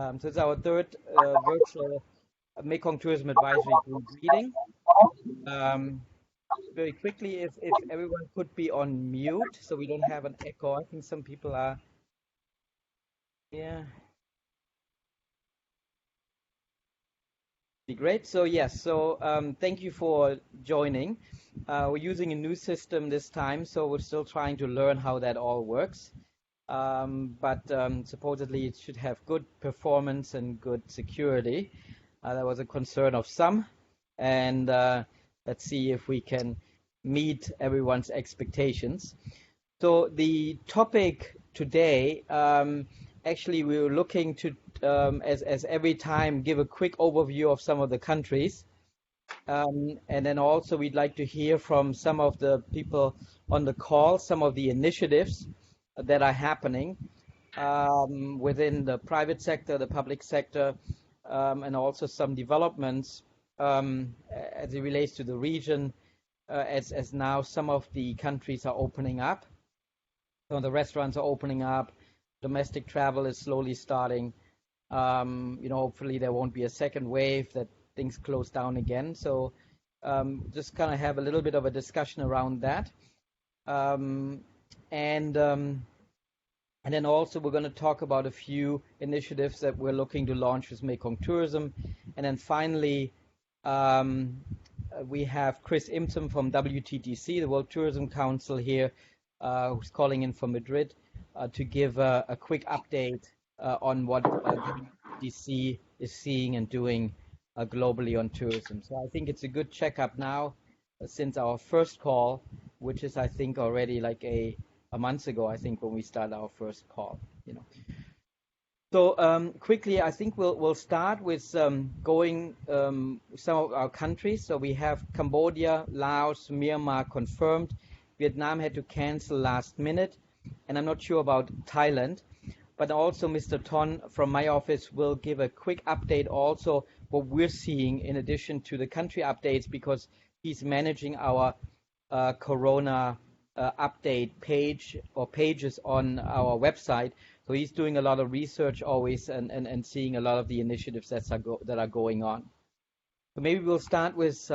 So it's our third virtual Mekong Tourism Advisory Group meeting. Very quickly, if everyone could be on mute so we don't have an echo. I think some people are, yeah. Be great. So yes, so thank you for joining. We're using a new system this time, so we're still trying to learn how that all works. But supposedly it should have good performance and good security. That was a concern of some, and let's see if we can meet everyone's expectations. So the topic today, actually we were looking to, as every time, give a quick overview of some of the countries. And then also we'd like to hear from some of the people on the call, some of the initiatives that are happening within the private sector, the public sector, and also some developments as it relates to the region, as now some of the countries are opening up. So the restaurants are opening up, domestic travel is slowly starting. Hopefully there won't be a second wave that things close down again. So just kind of have a little bit of a discussion around that. And then also we're going to talk about a few initiatives that we're looking to launch with Mekong Tourism. And then finally, we have Chris Imbsen from WTTC, the World Tourism Council here, who's calling in from Madrid to give a quick update on what WTTC is seeing and doing globally on tourism. So I think it's a good checkup now since our first call, which is I think already like a month ago, I think, when we started our first call. So quickly, I think we'll start with going some of our countries. So we have Cambodia, Laos, Myanmar confirmed. Vietnam had to cancel last minute, and I'm not sure about Thailand. But also Mr. Ton from my office will give a quick update also what we're seeing in addition to the country updates, because he's managing our Corona update page or pages on our website. So he's doing a lot of research always and seeing a lot of the initiatives that are going on. So maybe we'll start with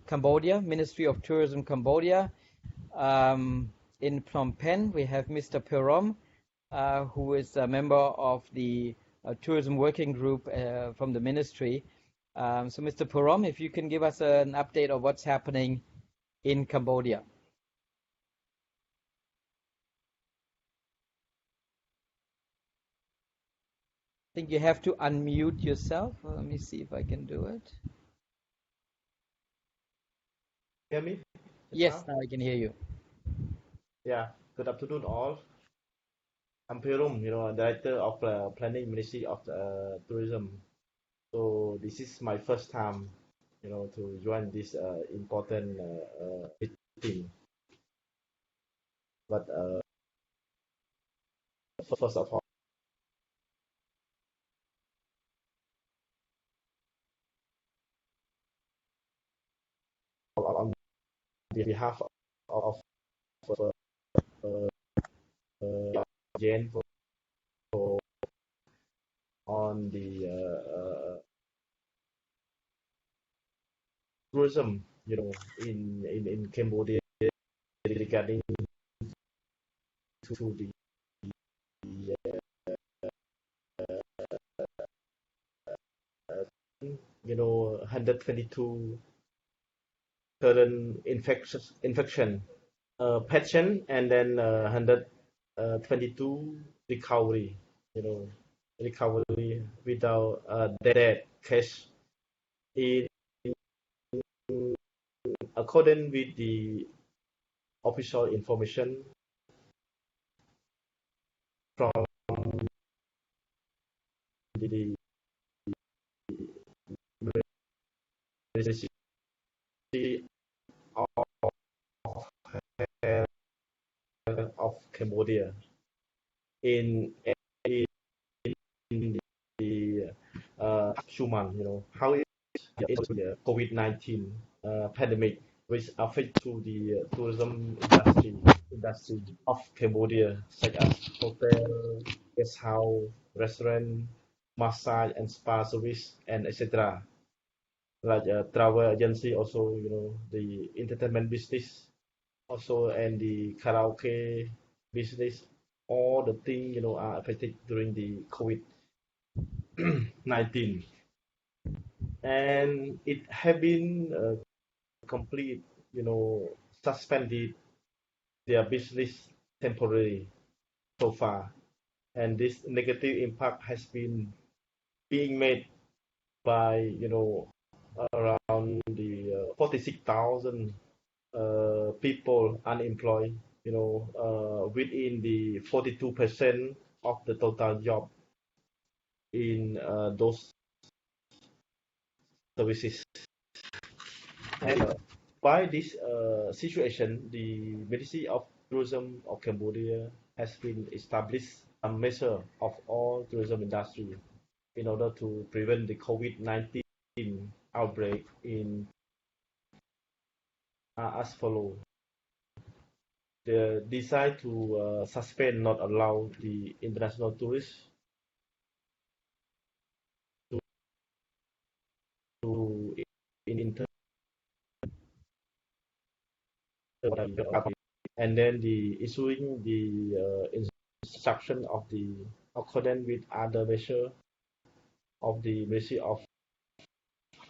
Cambodia, Ministry of Tourism Cambodia. In Phnom Penh, we have Mr. Phearom, who is a member of the tourism working group from the ministry. So Mr. Phearom, if you can give us an update of what's happening in Cambodia. I think you have to unmute yourself. Let me see if I can do it. Hear me? Yes, now I can hear you. Yeah, good afternoon all. I'm Phearom, Director of Planning Ministry of Tourism. So this is my first time, to join this important meeting. But first of all, on behalf of Jane for on the tourism, in Cambodia regarding to the 122 current infection patient, and then 122 recovery, recovery without death case in according with the official information from the Ministry of Cambodia in the Suman, how is the COVID-19 pandemic which affect to the tourism industry of Cambodia, such as hotel, guest house, restaurant, massage and spa service and etc. Like travel agency also, the entertainment business also, and the karaoke business. All the things, are affected during the COVID-19, and it have been complete, suspended their business temporarily so far, and this negative impact has been being made by around the 46,000 people unemployed, within the 42% of the total job in those services. And by this situation, the Ministry of Tourism of Cambodia has been established a measure of all tourism industry in order to prevent the COVID-19 outbreak in as follow. The decide to suspend, not allow the international tourists to enter, and then the issuing the instruction of the according with other measure of the Ministry of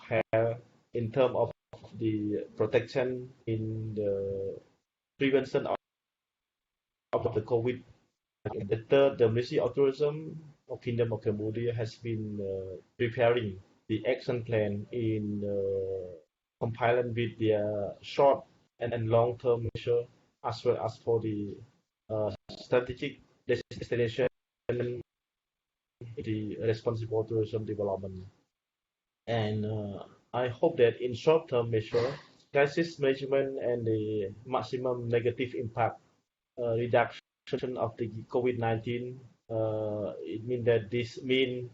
Health in terms of the protection in the prevention of the COVID. The third, the Ministry of Tourism of Kingdom of Cambodia has been preparing the action plan in compliance with their short and long-term measure, as well as for the strategic destination, the responsible tourism development. And I hope that in short-term measure, crisis management and the maximum negative impact reduction of the COVID-19, it means that this means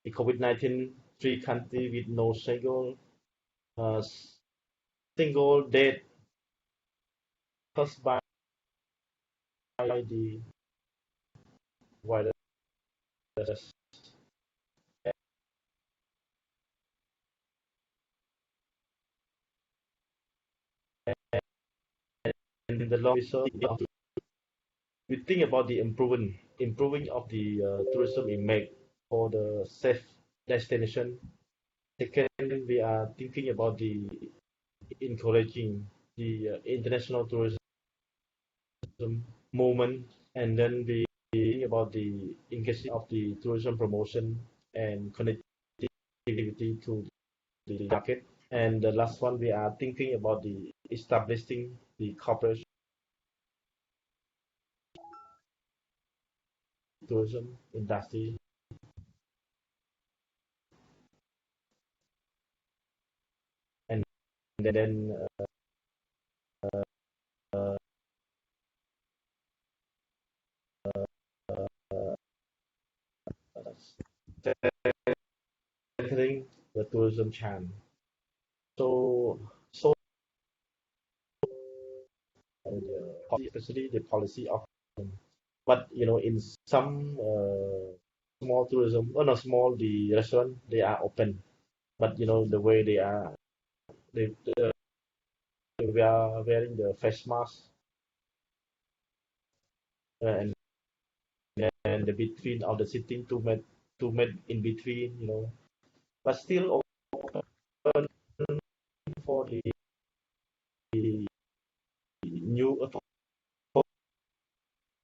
the COVID-19 free country with no uh, single death caused by the virus. And in the long term, we think about the improving of the tourism image for the safe destination. Second, we are thinking about the encouraging the international tourism movement, and then we think about the engagement of the tourism promotion and connectivity to the market. And the last one, we are thinking about the establishing the corporate tourism industry, and then strengthening the tourism channel. So especially the policy of, but in some small tourism, no, small the restaurant they are open, but the way they we are wearing the face mask, and the between of the sitting to met in between, but still open for the new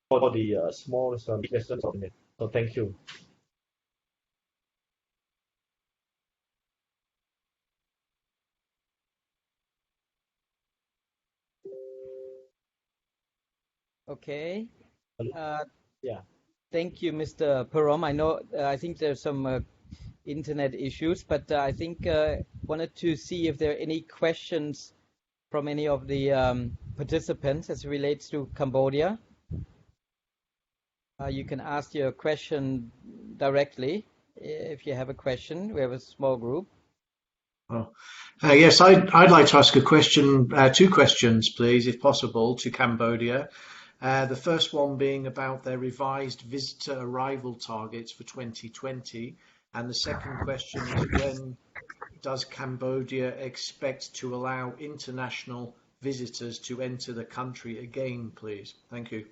for the small restaurants of it. So thank you. Okay. Yeah. Thank you, Mr. Phearom. I know, I think there's some internet issues, but I think wanted to see if there are any questions from any of the participants as it relates to Cambodia. You can ask your question directly if you have a question. We have a small group. Oh. Yes, I'd like to ask a question, two questions, please, if possible, to Cambodia. The first one being about their revised visitor arrival targets for 2020. And the second question is, when does Cambodia expect to allow international visitors to enter the country again, please? Thank you.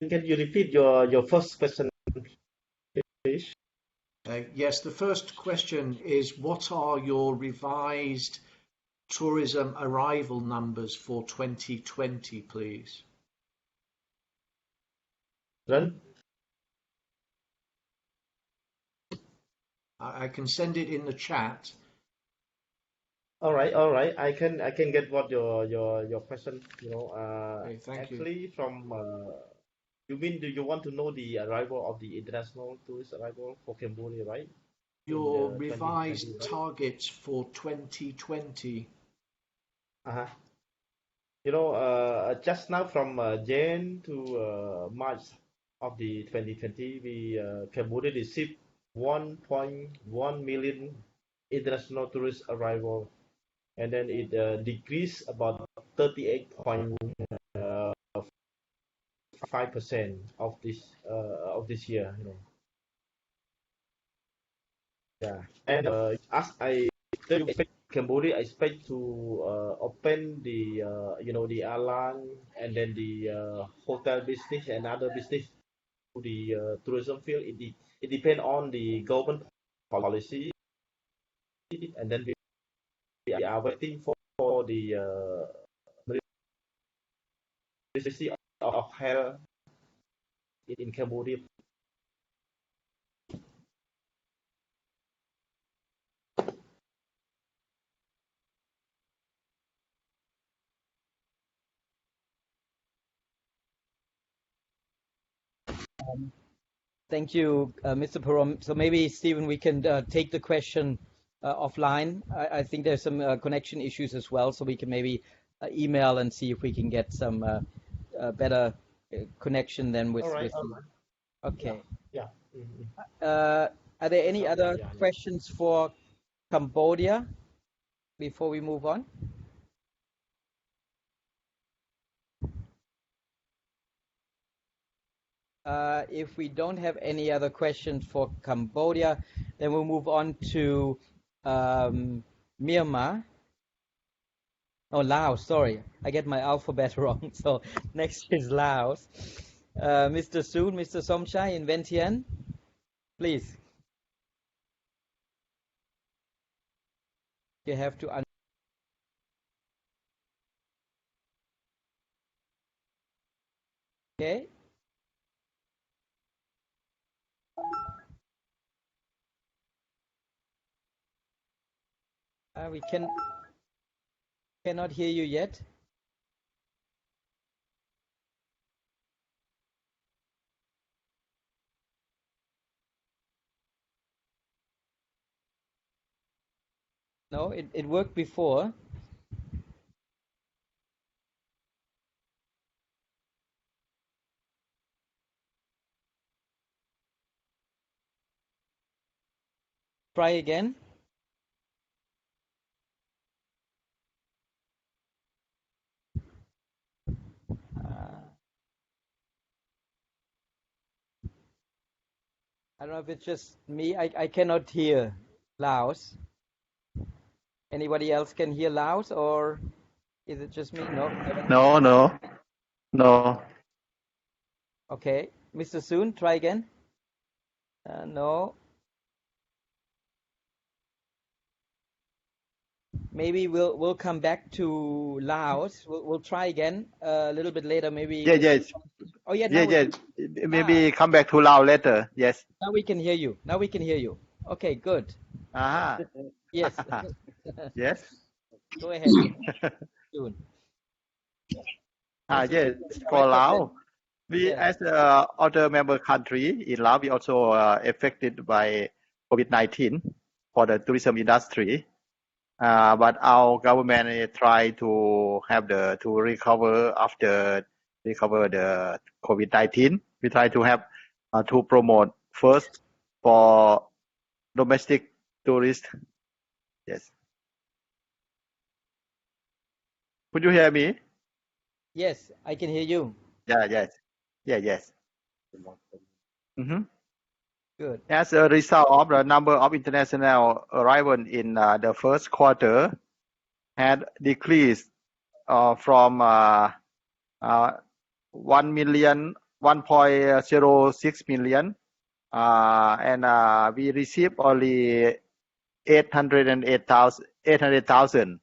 Can you repeat your first question, please? Yes, the first question is, what are your revised tourism arrival numbers for 2020, please? Run. I can send it in the chat. All right. I can get what your question. Okay, thank you. Actually, from you mean, do you want to know the arrival of the international tourist arrival for Cambodia, right? In Your the 2020, revised right? targets for 2020. Uh-huh. Just now from Jan to March of the 2020, we Cambodia received 1.1 million international tourist arrival, and then it decreased about 38.5% of this year. Yeah, and as I expect, Cambodia expect to open the the airline and then the hotel business and other business to the tourism field. It depends on the government policy, and then we are waiting for the Ministry of Health in Cambodia. Thank you, Mr. Phearom. So maybe, Stephen, we can take the question offline. I think there's some connection issues as well, so we can maybe email and see if we can get some better connection than with All right. you. Okay. Yeah. Mm-hmm. Are there any other Yeah. questions for Cambodia before we move on? If we don't have any other questions for Cambodia, then we'll move on to Myanmar. Oh, Laos, sorry. I get my alphabet wrong. So next is Laos. Mr. Sounh, Mr. Somchai in Vientiane, please. You have to okay. We cannot hear you yet. No, it worked before. Try again. I don't know if it's just me. I cannot hear Laos. Anybody else can hear Laos, or is it just me? No. No. Okay. Mr. Sounh, try again. No. Maybe we'll come back to Laos. We'll try again a little bit later. Maybe. Yes. Oh yeah. Maybe come back to Laos later. Yes. Now we can hear you. Okay, good. Yes. Yes. Go ahead. Soon. Yes. For Laos, we as other member country in Laos, we also affected by COVID-19 for the tourism industry. But our government try to have to recover after the COVID-19. We try to have to promote first for domestic tourists. Yes. Could you hear me? Yes, I can hear you. Yes. Good. As a result of the number of international arrivals in the first quarter had decreased from 1.06 million, and we received only 800,000,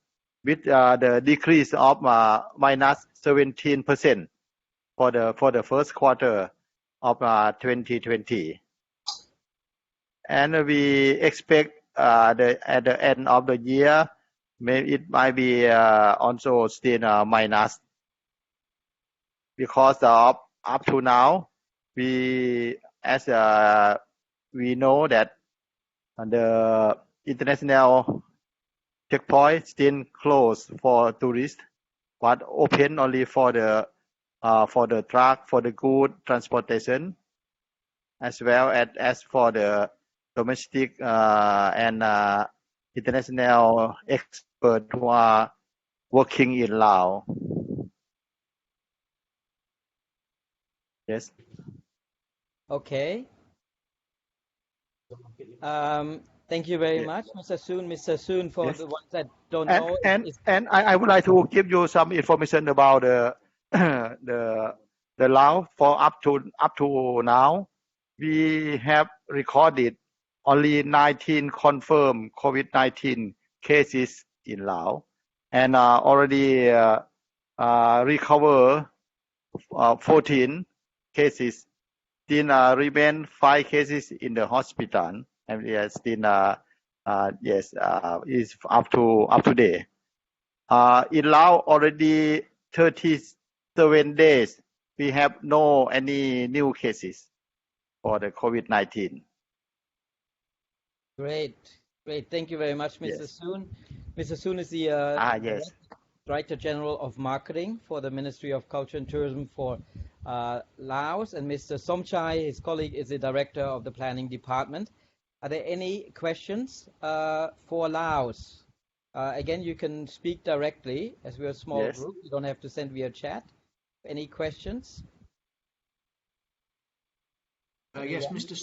with the decrease of minus 17% for the first quarter of 2020. And we expect at the end of the year, it might be also still minus, because up to now, we know that the international checkpoint still closed for tourists, but open only for the truck, for the good transportation, as well as for the domestic and international experts who are working in Laos. Yes. Okay. Thank you very much, Mr. Sounh. Mr. Sounh, for the ones that don't know, and I would like to give you some information about the the Laos. For up to now, we have recorded only 19 confirmed COVID-19 cases in Laos, and already recover 14 cases. Still remain 5 cases in the hospital, and still is up to date. In Laos already 37 days, we have no any new cases for the COVID-19. Great. Thank you very much, Mr. Sounh. Mr. Sounh is the Director General of Marketing for the Ministry of Culture and Tourism for Laos, and Mr. Somchai, his colleague, is the Director of the Planning Department. Are there any questions for Laos? Again, you can speak directly, as we're a small group. You don't have to send via chat. Any questions? Yes, Mr.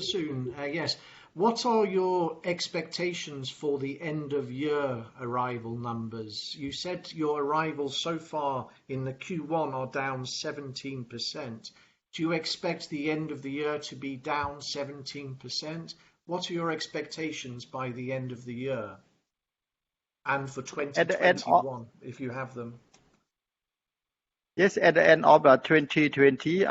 Sounh. Yes. What are your expectations for the end of year arrival numbers? You said your arrivals so far in the Q1 are down 17%. Do you expect the end of the year to be down 17%? What are your expectations by the end of the year? And for 2021, if you have them. Yes, at the end of 2020,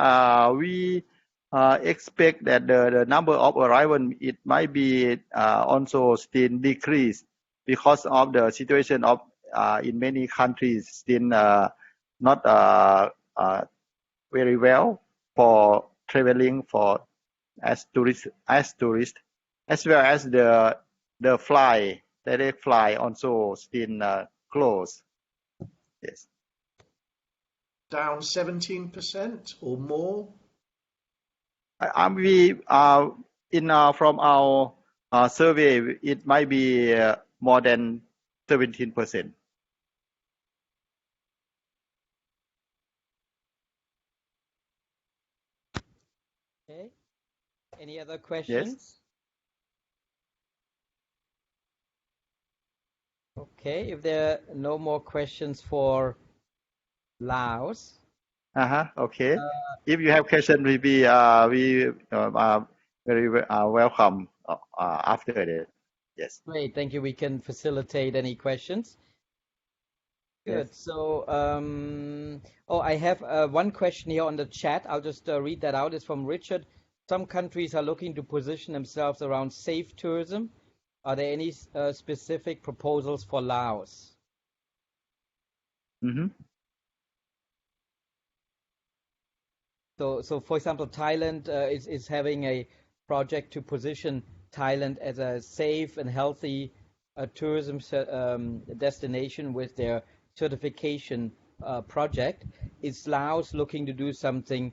we expect that the number of arrivals, it might be also still decreased, because of the situation of in many countries still not very well for traveling for as tourists, as well as the direct fly also still closed. Yes. Down 17% or more? We from our survey, it might be more than 17%. Okay. Any other questions? Yes. Okay. If there are no more questions for Laos. Okay. If you have questions, we are very welcome after that. Yes. Great. Thank you. We can facilitate any questions. Good. Yes. So, I have one question here on the chat. I'll just read that out. It's from Richard. Some countries are looking to position themselves around safe tourism. Are there any specific proposals for Laos? So for example, Thailand is having a project to position Thailand as a safe and healthy tourism destination with their certification project. Is Laos looking to do something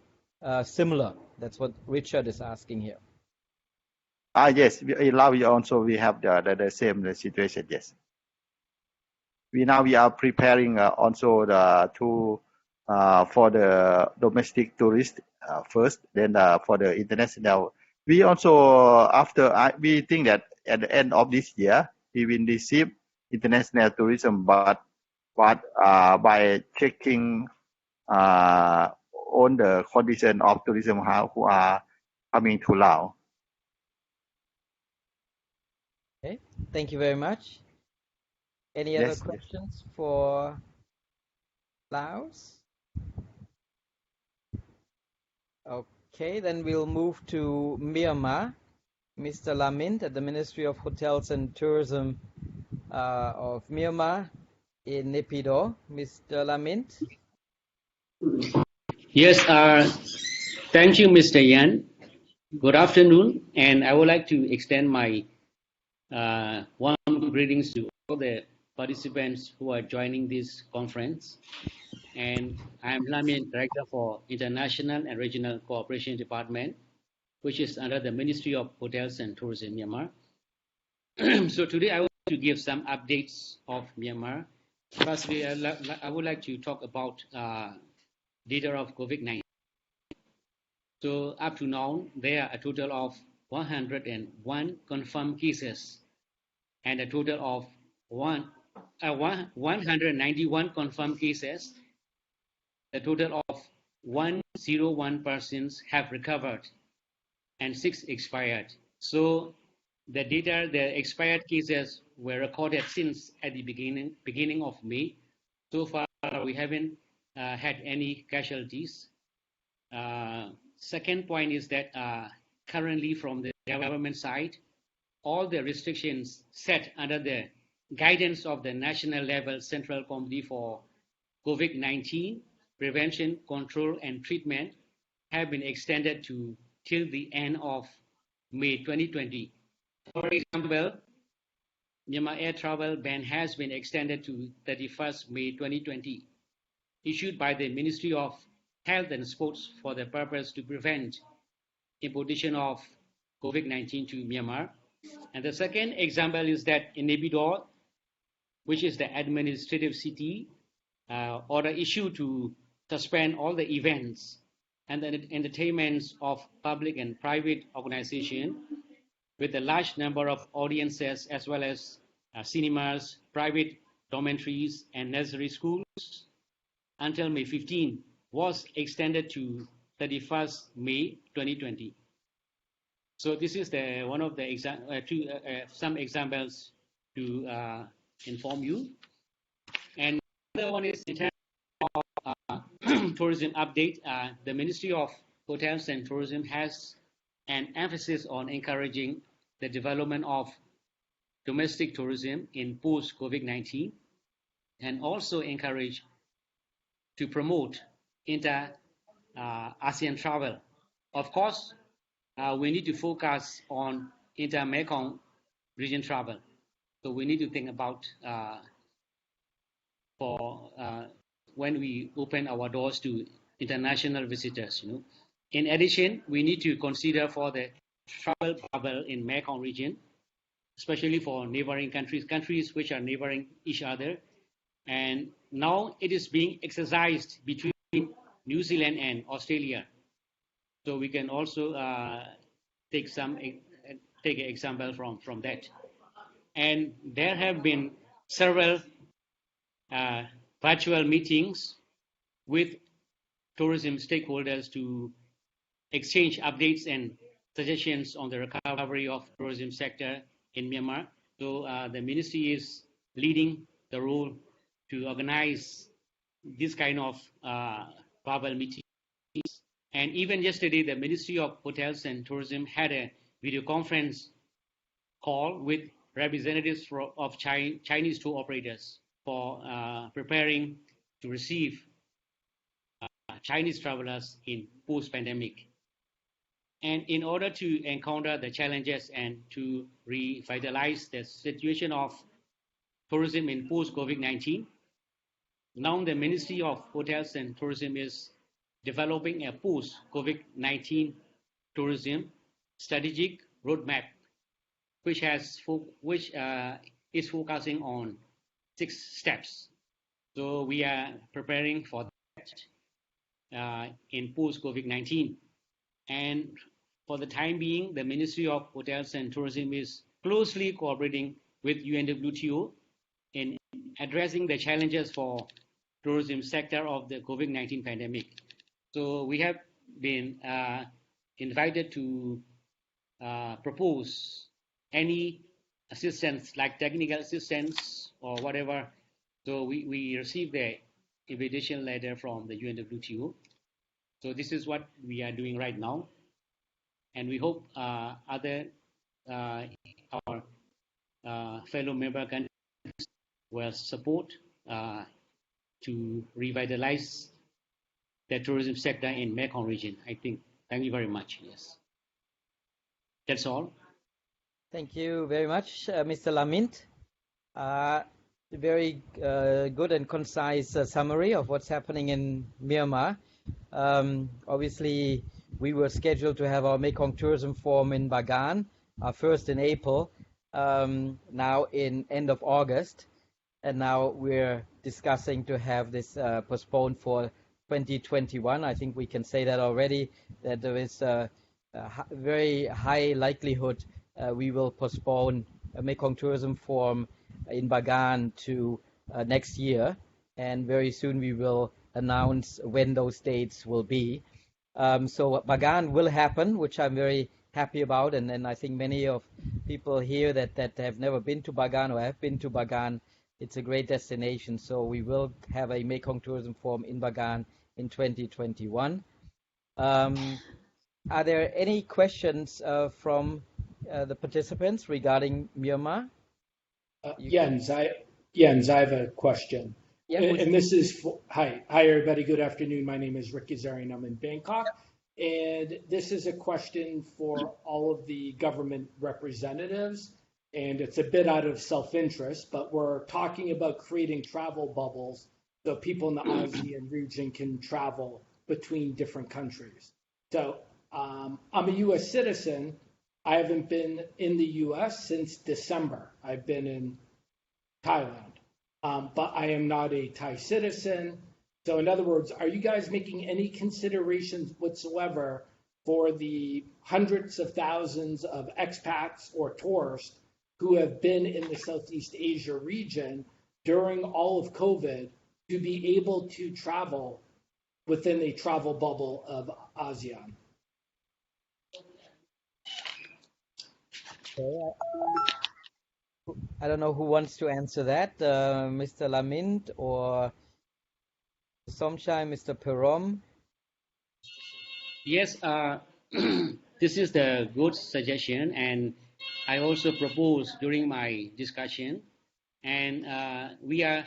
similar? That's what Richard is asking here. Yes, in Laos also we have the same situation. Yes, we are preparing also for the domestic tourists first, then for the international. We also we think that at the end of this year we will receive international tourism, but by checking on the condition of tourism who are coming to Laos. Okay, thank you very much. Any other Yes. questions for Laos? Okay, then we'll move to Myanmar. Mr. Myint at the Ministry of Hotels and Tourism of Myanmar in Naypyidaw. Mr. Myint. Yes, thank you, Mr. Yan. Good afternoon, and I would like to extend my warm greetings to all the participants who are joining this conference. And I'm Myint, Director for International and Regional Cooperation Department, which is under the Ministry of Hotels and Tourism, Myanmar. So today I want to give some updates of Myanmar. Firstly, I would like to talk about data of COVID-19. So up to now, there are a total of 101 confirmed cases and a total of 191 confirmed cases. A total of 101 persons have recovered and 6 expired. So the data, the expired cases were recorded since at the beginning of May. So far, we haven't had any casualties. Second point is that currently from the government side, all the restrictions set under the guidance of the national level Central Committee for COVID-19 Prevention, Control and Treatment have been extended to till the end of May 2020. For example, Myanmar air travel ban has been extended to 31st May 2020, issued by the Ministry of Health and Sports for the purpose to prevent importation of COVID-19 to Myanmar. And the second example is that in Naypyidaw, which is the administrative city, order issued to suspend all the events and the entertainments of public and private organizations with a large number of audiences, as well as cinemas, private dormitories, and nursery schools until May 15 was extended to 31st May 2020. So this is one of the some examples to inform you. And the other one is in terms of tourism update. The Ministry of Hotels and Tourism has an emphasis on encouraging the development of domestic tourism in post-COVID-19, and also encourage to promote inter-ASEAN travel. Of course, we need to focus on inter-Mekong region travel. So we need to think about for when we open our doors to international visitors. In addition, we need to consider for the travel bubble in Mekong region, especially for neighboring countries which are neighboring each other. And now it is being exercised between New Zealand and Australia. So we can also take an example from that. And there have been several virtual meetings with tourism stakeholders to exchange updates and suggestions on the recovery of tourism sector in Myanmar. So the ministry is leading the role to organize this kind of bubble meetings. And even yesterday, the Ministry of Hotels and Tourism had a video conference call with representatives of Chinese tour operators for preparing to receive Chinese travelers in post-pandemic. And in order to encounter the challenges and to revitalize the situation of tourism in post-COVID-19, now the Ministry of Hotels and Tourism is developing a post-COVID-19 tourism strategic roadmap, which is focusing on 6 steps. So we are preparing for that in post-COVID-19. And for the time being, the Ministry of Hotels and Tourism is closely cooperating with UNWTO in addressing the challenges for tourism sector of the COVID-19 pandemic. So we have been invited to propose any assistance like technical assistance or whatever. So we received the invitation letter from the UNWTO. So this is what we are doing right now. And we hope other our fellow member countries will support to revitalize the tourism sector in Mekong region. I think. Thank you very much. Yes, that's all. Thank you very much, Mr. Myint. Very good and concise summary of what's happening in Myanmar. Obviously, we were scheduled to have our Mekong Tourism Forum in Bagan, first in April, now in end of August, and now we're discussing to have this postponed for 2021. I think we can say that already, that there is a very high likelihood we will postpone a Mekong Tourism Forum in Bagan to next year, and very soon we will announce when those dates will be. So Bagan will happen, which I'm very happy about, and I think many of people here that have never been to Bagan or have been to Bagan, it's a great destination. So we will have a Mekong Tourism Forum in Bagan in 2021. Are there any questions from the participants regarding Myanmar? Jens, I have a question. Yeah, and this is for, hi everybody, good afternoon. My name is Rick Kazarian. I'm in Bangkok. And this is a question for all of the government representatives. And it's a bit out of self-interest, but we're talking about creating travel bubbles so people in the ASEAN region can travel between different countries. So I'm a U.S. citizen. I haven't been in the U.S. since December. I've been in Thailand, but I am not a Thai citizen. So in other words, are you guys making any considerations whatsoever for the hundreds of thousands of expats or tourists who have been in the Southeast Asia region during all of COVID to be able to travel within a travel bubble of ASEAN? I don't know who wants to answer that, Mr. Myint or Somchai, Mr. Phearom. Yes, this is the good suggestion, and I also proposed during my discussion, and we are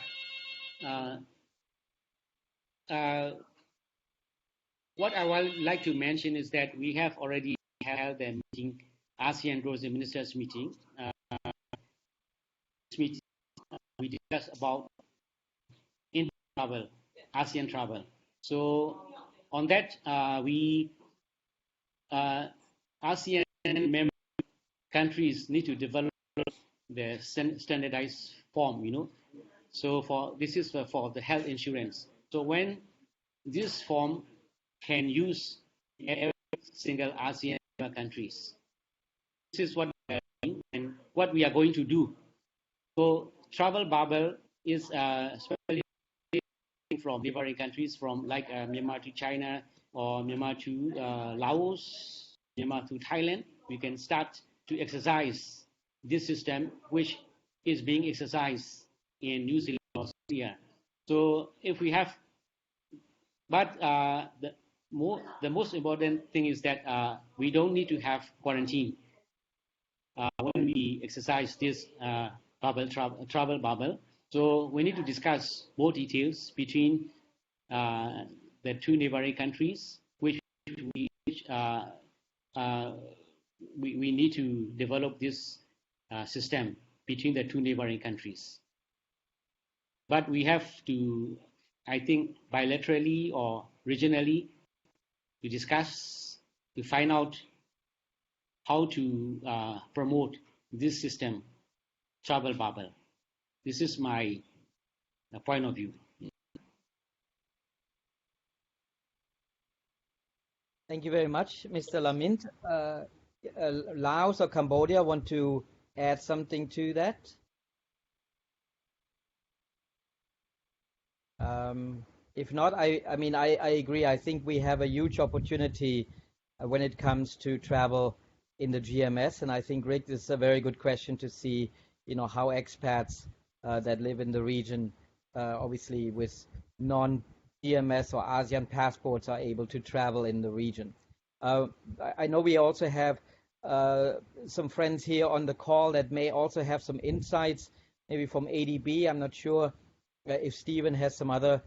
what I would like to mention is that we have already held a meeting, ASEAN Tourism Ministers meeting. This meeting we discussed about Indian travel, ASEAN travel. So on that, we ASEAN member countries need to develop the standardized form, So this is for the health insurance. So when this form can use every single ASEAN countries, this is what we are doing and what we are going to do. So travel bubble is especially from neighboring countries, from like Myanmar to China or Myanmar to Laos, Myanmar to Thailand. We can start to exercise this system, which is being exercised in New Zealand or Australia. So if we have, but the most important thing is that we don't need to have quarantine when we exercise this travel bubble. So we need to discuss more details between the two neighboring countries, which we need to develop this system between the two neighboring countries. But we have to, I think, bilaterally or regionally to discuss, to find out how to promote this system, travel bubble. This is my point of view. Thank you very much, Mr. Myint. Laos or Cambodia want to add something to that? If not, I mean, I agree. I think we have a huge opportunity when it comes to travel in the GMS, and I think, Rick, this is a very good question to see, how expats that live in the region, obviously with non-GMS or ASEAN passports, are able to travel in the region. I know we also have some friends here on the call that may also have some insights, maybe from ADB. I'm not sure if Stephen has some other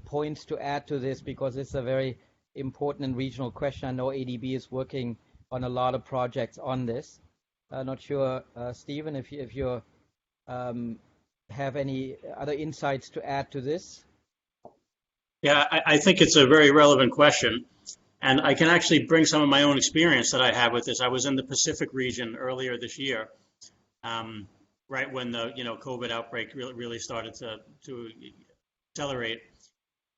points to add to this, because it's a very important and regional question. I know ADB is working on a lot of projects on this. Not sure, Stephen, if you have any other insights to add to this. Yeah, I think it's a very relevant question. And I can actually bring some of my own experience that I have with this. I was in the Pacific region earlier this year, right when the COVID outbreak really started to accelerate.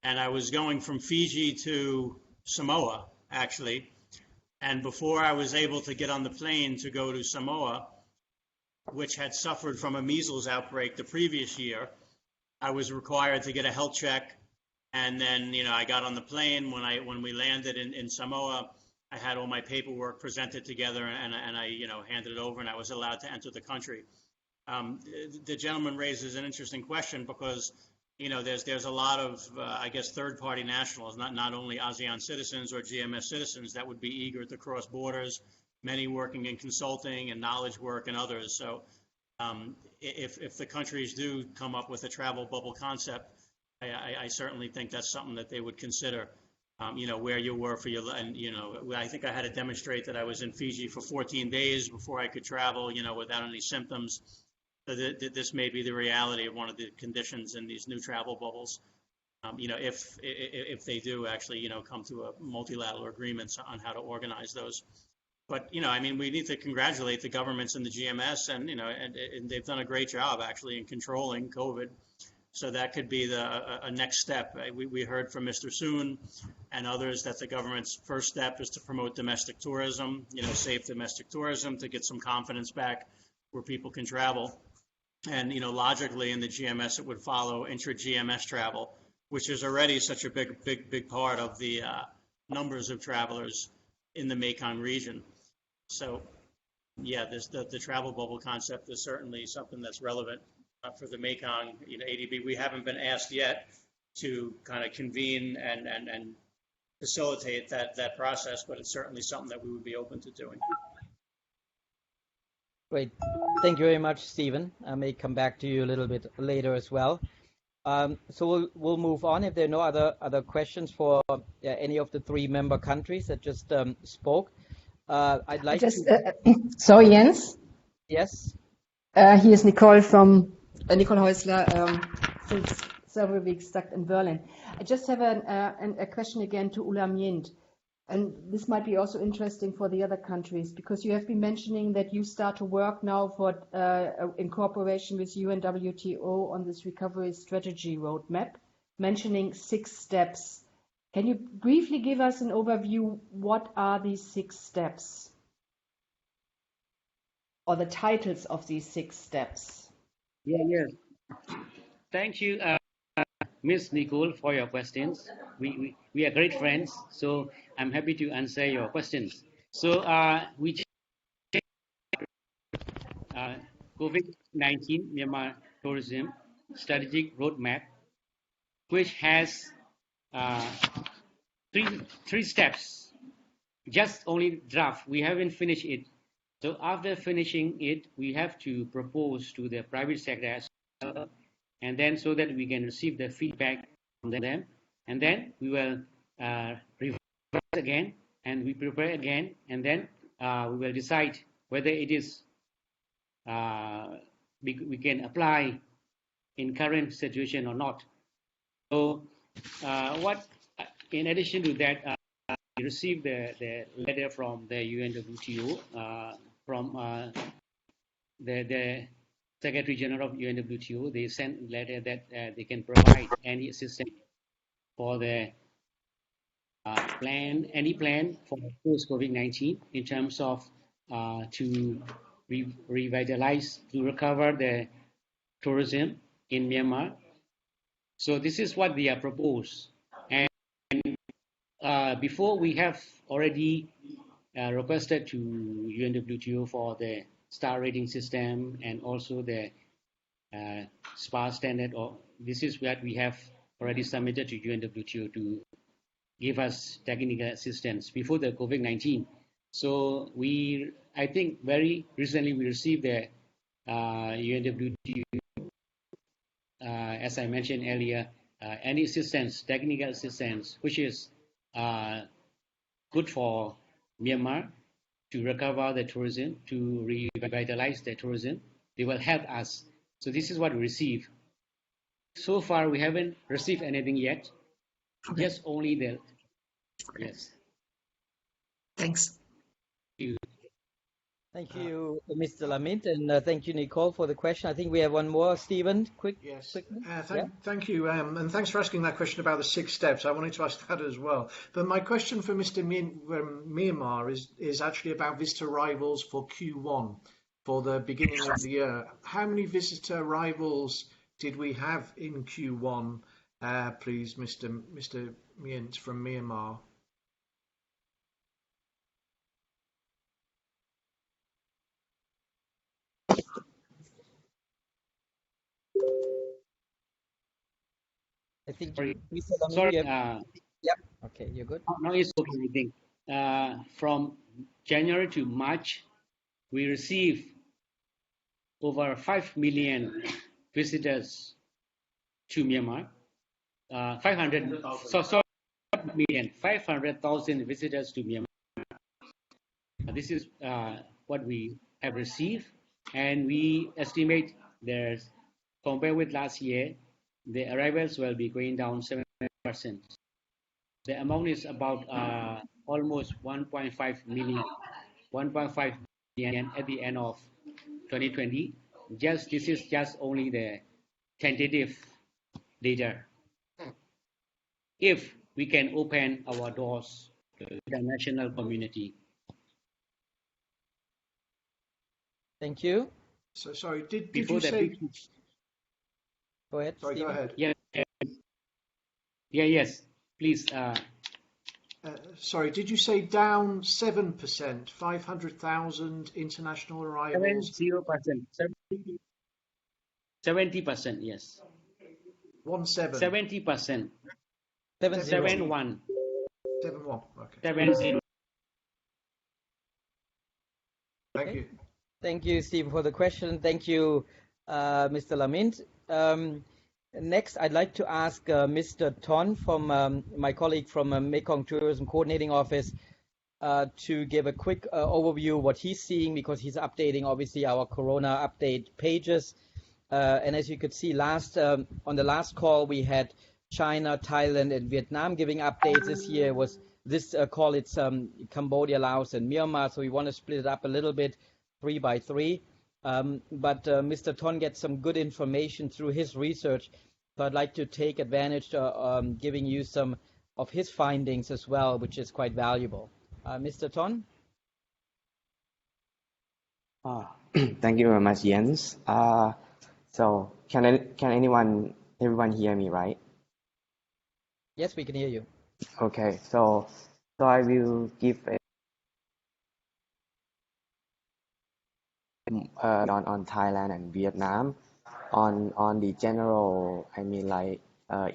And I was going from Fiji to Samoa, actually. And before I was able to get on the plane to go to Samoa, which had suffered from a measles outbreak the previous year, I was required to get a health check. And then, I got on the plane. When we landed in Samoa, I had all my paperwork presented together, and I handed it over, and I was allowed to enter the country. The gentleman raises an interesting question, because there's a lot of I guess third-party nationals, not only ASEAN citizens or GMS citizens, that would be eager to cross borders. Many working in consulting and knowledge work and others. So if the countries do come up with a travel bubble concept, I certainly think that's something that they would consider, where you were for your, and, I think I had to demonstrate that I was in Fiji for 14 days before I could travel, without any symptoms. So this may be the reality of one of the conditions in these new travel bubbles, if they do actually, come to a multilateral agreements on how to organize those. But, we need to congratulate the governments in the GMS, and they've done a great job actually in controlling COVID. So that could be a next step. We heard from Mr. Sounh and others that the government's first step is to promote domestic tourism, safe domestic tourism, to get some confidence back where people can travel. And, logically in the GMS, it would follow intra-GMS travel, which is already such a big part of the numbers of travelers in the Mekong region. So, yeah, the travel bubble concept is certainly something that's relevant for the Mekong, ADB. We haven't been asked yet to kind of convene and facilitate that process, but it's certainly something that we would be open to doing. Great. Thank you very much, Stephen. I may come back to you a little bit later as well. So we'll move on. If there are no other questions for any of the 3 member countries that just spoke, I'd like to... Sorry, Jens. Yes? Here's Nicole Nicole Häusler, since several weeks stuck in Berlin. I just have a question again to Ulla Myint. And this might be also interesting for the other countries, because you have been mentioning that you start to work now in cooperation with UNWTO on this recovery strategy roadmap, mentioning 6 steps. Can you briefly give us an overview? What are these 6 steps? Or the titles of these 6 steps? Yeah. Thank you, Ms. Nicole, for your questions. We are great friends, so I'm happy to answer your questions. So we COVID-19 Myanmar Tourism Strategic Roadmap, which has 3 steps. Just only draft. We haven't finished it. So after finishing it, we have to propose to the private sector as well, and then so that we can receive the feedback from them, and then we will revise again, and we prepare again, and then we will decide whether it is we can apply in current situation or not. So in addition to that, we received the letter from the UNWTO from the Secretary General of UNWTO, they sent a letter that they can provide any assistance for the any plan for post-COVID-19 in terms of to revitalize, to recover the tourism in Myanmar. So this is what they are proposed. And before we have already requested to UNWTO for the star rating system and also the SPA standard, or this is what we have already submitted to UNWTO to give us technical assistance before the COVID-19. So I think very recently we received the UNWTO, as I mentioned earlier, any assistance, technical assistance, which is good for Myanmar to recover the tourism, to revitalize the tourism. They will help us. So this is what we receive. So far, we haven't received anything yet. Okay. Just only the, yes. Thanks. Thank you, Mr. Lamint, and thank you, Nicole, for the question. I think we have one more. Stephen, Yes. quickly. Thank you, and thanks for asking that question about the 6 steps. I wanted to ask that as well. But my question for Mr. Myanmar is actually about visitor arrivals for Q1, for the beginning of the year. How many visitor arrivals did we have in Q1, please, Mr. Myint from Myanmar? I think sorry. Yep. Okay, you're good. No, it's okay. I think from January to March, we received over 5 million visitors to Myanmar. 500,000 visitors to Myanmar. This is what we have received, and we estimate there's, compared with last year, the arrivals will be going down 7%. The amount is about almost 1.5 million at the end of 2020. This is just only the tentative data. If we can open our doors to the international community. Thank you. So sorry, did you say? Go ahead. Sorry, Stephen. go ahead. Yes, please. Sorry, did you say down 7%, 500,000 international arrivals? 0%. 70%, yes. 17. 70%. 71. 71. Okay. 70. Thank you. Thank you, Steve, for the question. Thank you, Mr. Lamint. Next, I'd like to ask Mr. Ton, from my colleague from Mekong Tourism Coordinating Office, to give a quick overview of what he's seeing, because he's updating, obviously, our Corona update pages. And as you could see, on the last call, we had China, Thailand, and Vietnam giving updates. This year was this call. It's Cambodia, Laos, and Myanmar. So we want to split it up a little bit, 3 by 3. But Mr. Ton gets some good information through his research. So I'd like to take advantage of giving you some of his findings as well, which is quite valuable. Mr. Ton? Thank you very much, Jens. So can everyone hear me, right? Yes, we can hear you. Okay, so I will give on Thailand and Vietnam on the general,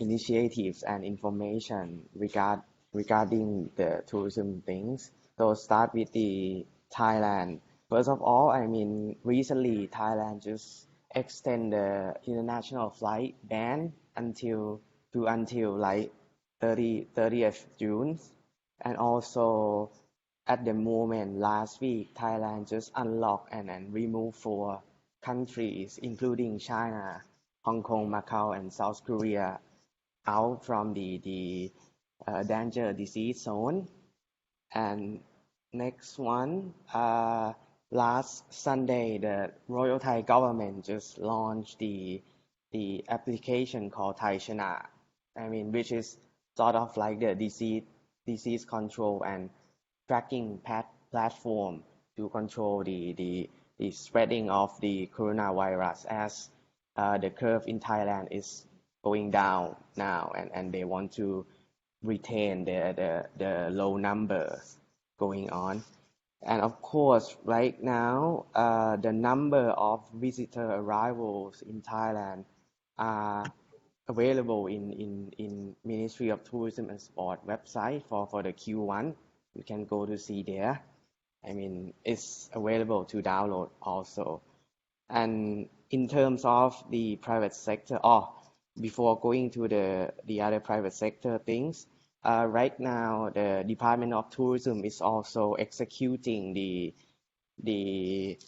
initiatives and information regarding the tourism things. So start with the Thailand. First of all, recently Thailand just extend the international flight ban until 30th June, and also at the moment last week Thailand just unlocked and removed 4 countries, including China, Hong Kong, Macau, and South Korea, out from the danger disease zone. And next one, last Sunday, the Royal Thai government just launched the application called Thai Chana, which is sort of like the disease control and tracking platform to control the spreading of the coronavirus, as the curve in Thailand is going down now, and they want to retain the low numbers going on. And of course, right now, the number of visitor arrivals in Thailand are available in Ministry of Tourism and Sport website for the Q1. You can go to see there. It's available to download also. And in terms of the private sector, before going to the other private sector things, right now the Department of Tourism is also executing the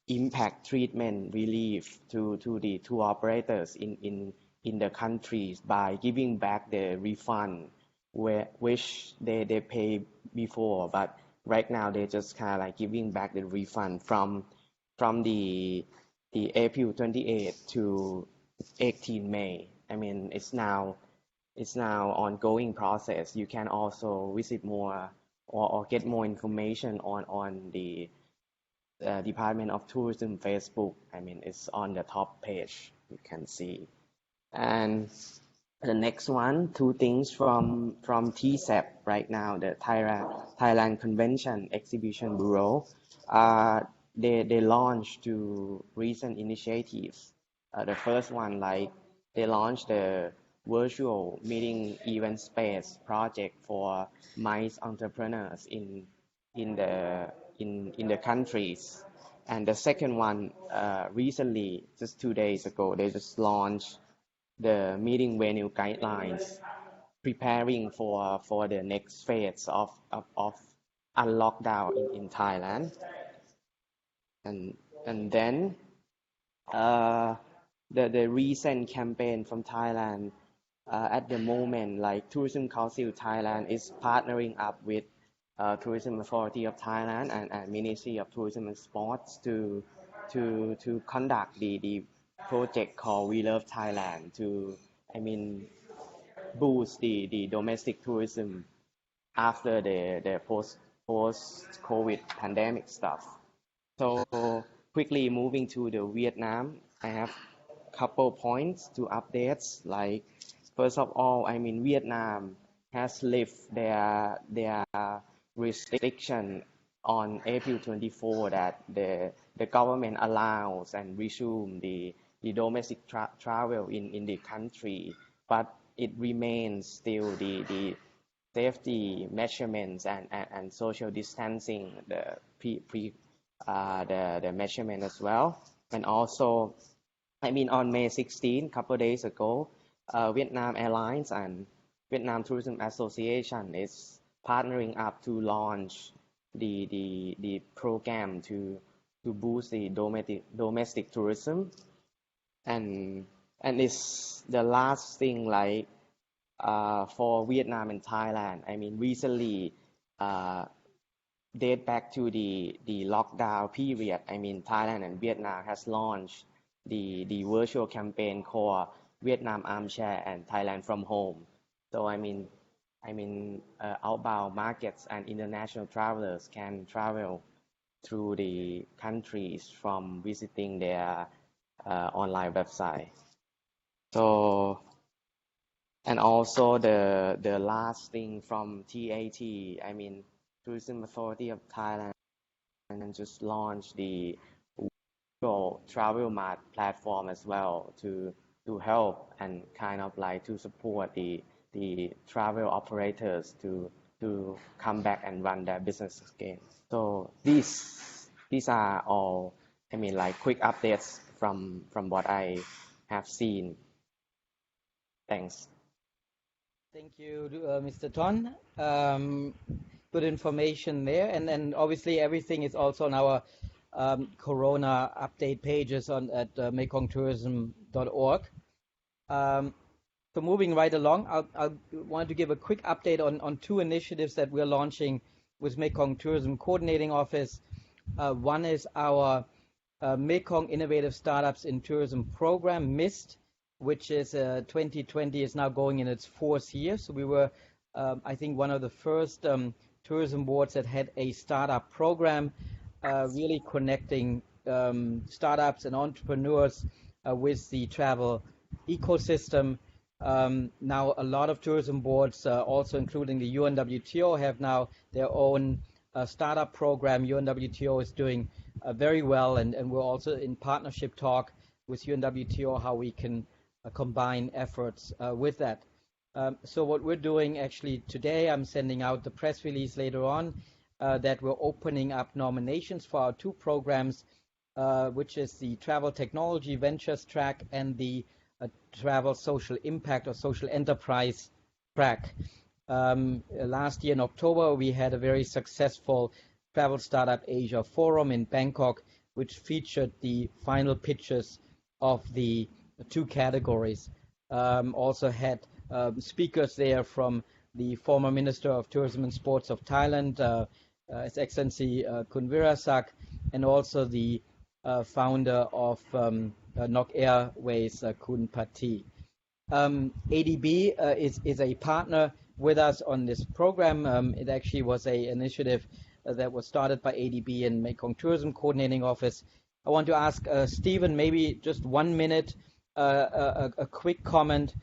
impact treatment relief to the tour operators in the countries by giving back the refund which they pay before, but right now they just kind of like giving back the refund from the April 28 to 18 May. It's now ongoing process. You can also visit more or get more information on the Department of Tourism Facebook. It's on the top page, you can see. And the next one, two things from TCEP right now, the Thailand Convention Exhibition Bureau. They launched two recent initiatives. The first one, they launched the virtual meeting event space project for MICE entrepreneurs in the countries. And the second one, recently, just 2 days ago, they just launched the meeting venue guidelines, preparing for the next phase of unlockdown in Thailand. And then the recent campaign from Thailand, at the moment, Tourism Council Thailand is partnering up with Tourism Authority of Thailand and Ministry of Tourism and Sports to conduct the project called We Love Thailand to boost the domestic tourism after the post-COVID pandemic stuff. So quickly moving to the Vietnam, I have a couple points to updates. First of all, Vietnam has lifted their restriction on April 24 that the government allows and resume the domestic travel in the country, but it remains still the safety measurements and social distancing, the measurement as well. And also, on May 16, couple days ago, Vietnam Airlines and Vietnam Tourism Association is partnering up to launch the program to boost the domestic tourism. And it's the last thing, for Vietnam and Thailand. Recently, date back to the lockdown period. Thailand and Vietnam has launched the virtual campaign called Vietnam Armchair and Thailand from Home. So outbound markets and international travelers can travel through the countries from visiting their online website. So, and also the last thing from TAT, Tourism Authority of Thailand, and just launched the Travel Mart platform as well to help and to support the travel operators to come back and run their business again. So these are all quick updates from what I have seen. Thanks. Thank you, Mr. Ton. Good information there, and then obviously everything is also on our Corona update pages at mekongtourism.org. So moving right along, I want to give a quick update on two initiatives that we're launching with Mekong Tourism Coordinating Office. One is our Mekong Innovative Startups in Tourism program, MIST, which is 2020 is now going in its 4th year. So we were, I think, one of the first tourism boards that had a startup program, really connecting startups and entrepreneurs with the travel ecosystem. Now a lot of tourism boards, also including the UNWTO, have now their own startup program. UNWTO is doing very well, and we're also in partnership talk with UNWTO how we can combine efforts with that. So what we're doing actually today, I'm sending out the press release later on that we're opening up nominations for our 2 programs, which is the Travel Technology Ventures track and the Travel Social Impact or Social Enterprise track. Last year in October, we had a very successful Travel Startup Asia Forum in Bangkok, which featured the final pitches of the 2 categories. Also had speakers there from the former Minister of Tourism and Sports of Thailand, His Excellency Kun Virasak, and also the founder of Nok Airways, Kun Pati. ADB is a partner with us on this program. It actually was an initiative that was started by ADB and Mekong Tourism Coordinating Office. I want to ask Stephen, maybe just 1 minute, a quick comment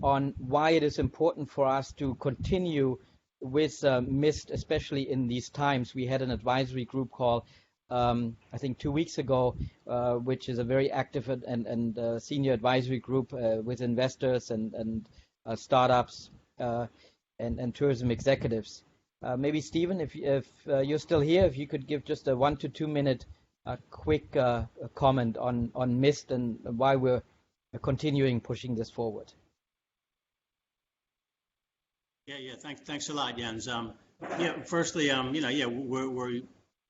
on why it is important for us to continue with MIST, especially in these times. We had an advisory group call, I think 2 weeks ago, which is a very active and senior advisory group with investors and startups and tourism executives. Maybe Stephen, if you're still here, if you could give just a 1 to 2 minute quick comment on MIST and why we're continuing pushing this forward. Yeah. Thanks a lot, Jens. Firstly, we're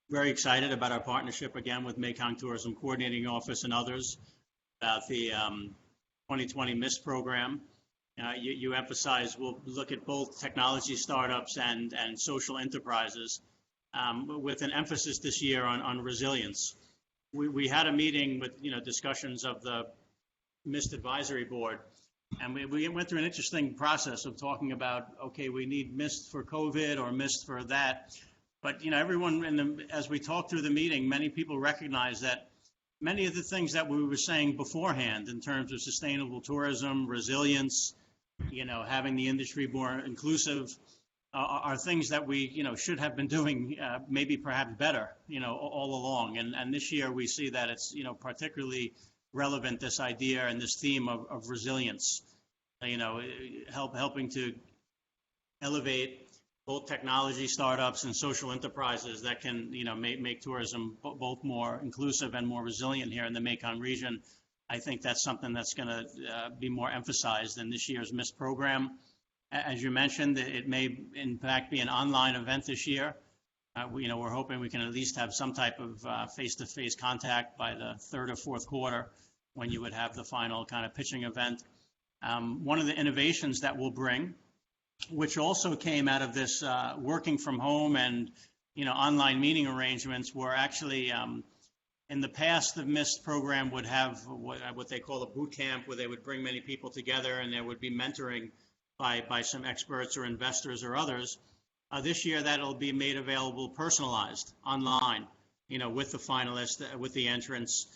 very excited about our partnership again with Mekong Tourism Coordinating Office and others about the 2020 MIST program. You emphasize we'll look at both technology startups and social enterprises with an emphasis this year on resilience. We had a meeting with discussions of the MIST advisory board, and we went through an interesting process of talking about, okay, we need MIST for COVID or MIST for that. But everyone, as we talked through the meeting, many people recognize that many of the things that we were saying beforehand in terms of sustainable tourism, resilience, having the industry more inclusive, are things that we should have been doing maybe perhaps better all along. And this year we see that it's particularly relevant, this idea and this theme of resilience, helping to elevate both technology startups and social enterprises that can make tourism both more inclusive and more resilient here in the Mekong region. I think that's something that's going to be more emphasized in this year's MIST program. As you mentioned, it may in fact be an online event this year. We're hoping we can at least have some type of face-to-face contact by the 3rd or 4th quarter when you would have the final kind of pitching event. One of the innovations that we'll bring, which also came out of this working from home and online meeting arrangements, were actually in the past the MIST program would have what they call a boot camp, where they would bring many people together and there would be mentoring by some experts or investors or others. This year that'll be made available personalized online, with the finalists, with the entrants,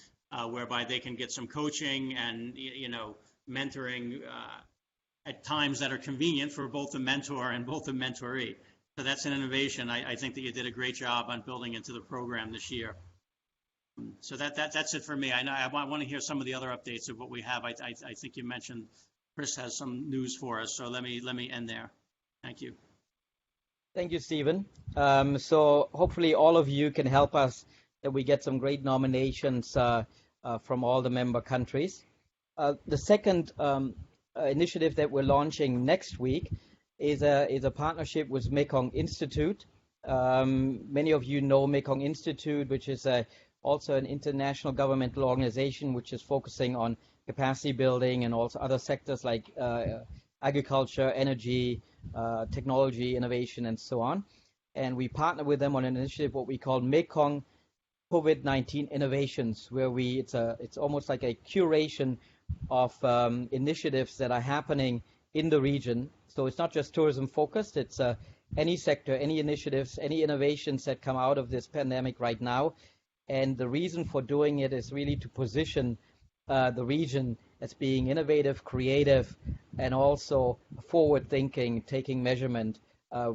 whereby they can get some coaching and mentoring at times that are convenient for both the mentor and both the mentoree. So that's an innovation I think that you did a great job on building into the program this year. So that's it for me. I want to hear some of the other updates of what we have. I think you mentioned Chris has some news for us, so let me end there. Thank you. Thank you, Stephen. So hopefully all of you can help us that we get some great nominations from all the member countries. The second initiative that we're launching next week is a partnership with Mekong Institute. Many of you know Mekong Institute, which is also an international governmental organization which is focusing on capacity building and also other sectors like agriculture, energy, technology, innovation, and so on. And we partner with them on an initiative, what we call Mekong COVID-19 innovations, where it's almost like a curation of initiatives that are happening in the region. So it's not just tourism focused, it's any sector, any initiatives, any innovations that come out of this pandemic right now. And the reason for doing it is really to position the region as being innovative, creative, and also forward-thinking, taking measurement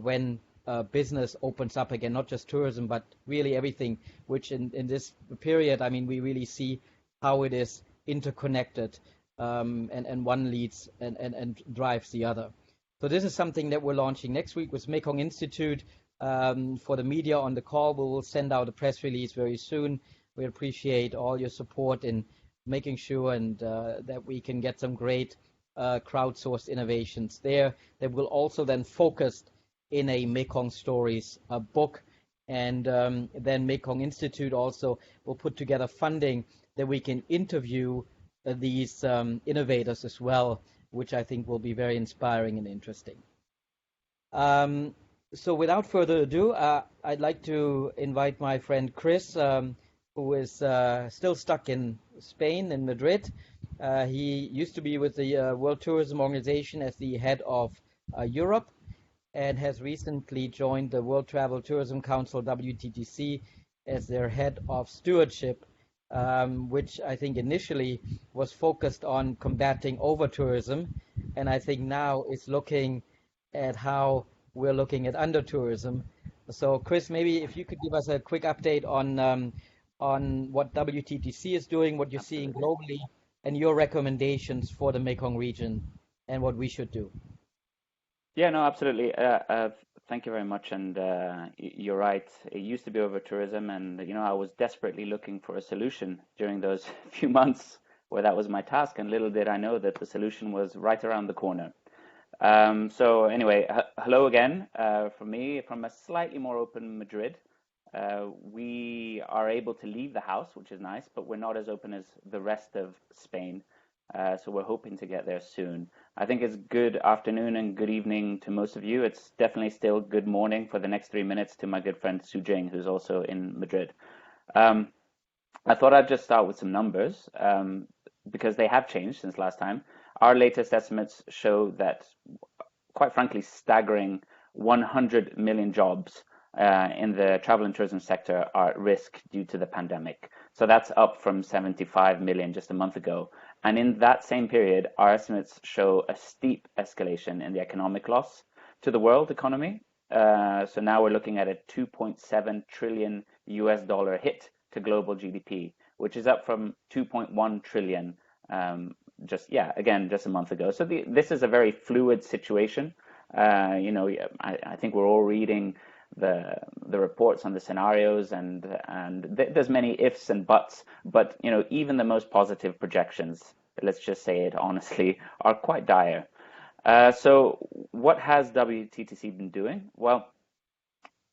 when business opens up again, not just tourism, but really everything, which in this period, I mean, we really see how it is interconnected, and one leads and drives the other. So this is something that we're launching next week with Mekong Institute. For the media on the call, we will send out a press release very soon. We appreciate all your support in making sure and that we can get some great crowdsourced innovations there that will also then focus in a Mekong Stories book. And then Mekong Institute also will put together funding that we can interview these innovators as well, which I think will be very inspiring and interesting. So without further ado, I'd like to invite my friend Chris, who is still stuck in Spain, in Madrid. He used to be with the World Tourism Organization as the head of Europe, and has recently joined the World Travel Tourism Council, WTTC, as their head of stewardship, which I think initially was focused on combating over-tourism, and I think now is looking at how we're looking at under-tourism. So Chris, maybe if you could give us a quick update on what WTTC is doing, what you're seeing globally, and your recommendations for the Mekong region and what we should do. Yeah, no, absolutely. Thank you very much. And you're right. It used to be over tourism, and I was desperately looking for a solution during those few months where that was my task. And little did I know that the solution was right around the corner. So anyway, hello again from me, from a slightly more open Madrid. We are able to leave the house, which is nice, but we're not as open as the rest of Spain. So we're hoping to get there soon. I think it's good afternoon and good evening to most of you. It's definitely still good morning for the next 3 minutes to my good friend Jing, who's also in Madrid. I thought I'd just start with some numbers because they have changed since last time. Our latest estimates show that, quite frankly, staggering 100 million jobs in the travel and tourism sector are at risk due to the pandemic. So that's up from 75 million just a month ago. And in that same period, our estimates show a steep escalation in the economic loss to the world economy. So now we're looking at a $2.7 trillion hit to global GDP, which is up from 2.1 trillion just a month ago. So this is a very fluid situation. I think we're all reading the reports on the scenarios, and there's many ifs and buts, but even the most positive projections, let's just say it honestly, are quite dire. So what has WTTC been doing? Well,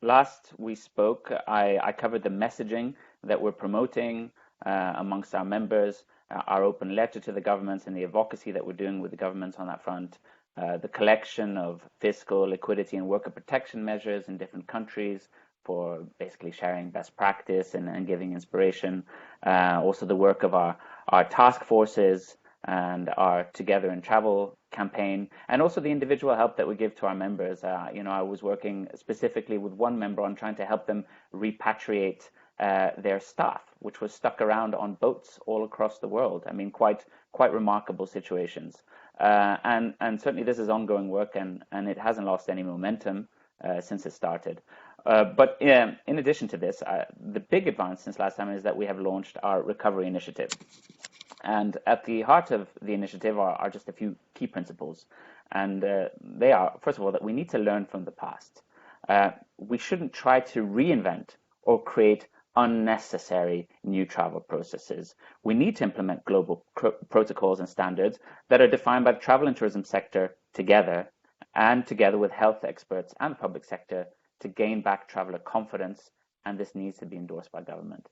last we spoke, I covered the messaging that we're promoting amongst our members, our open letter to the governments, and the advocacy that we're doing with the governments on that front. The collection of fiscal, liquidity, and worker protection measures in different countries for basically sharing best practice and giving inspiration. Also the work of our task forces and our Together in Travel campaign, and also the individual help that we give to our members. I was working specifically with one member on trying to help them repatriate their staff, which was stuck around on boats all across the world. I mean, quite remarkable situations. And certainly this is ongoing work, and it hasn't lost any momentum since it started. But in addition to this, the big advance since last time is that we have launched our recovery initiative. And at the heart of the initiative are just a few key principles. And they are, first of all, that we need to learn from the past. We shouldn't try to reinvent or create unnecessary new travel processes. We need to implement global protocols and standards that are defined by the travel and tourism sector together with health experts and the public sector to gain back traveler confidence, and this needs to be endorsed by government.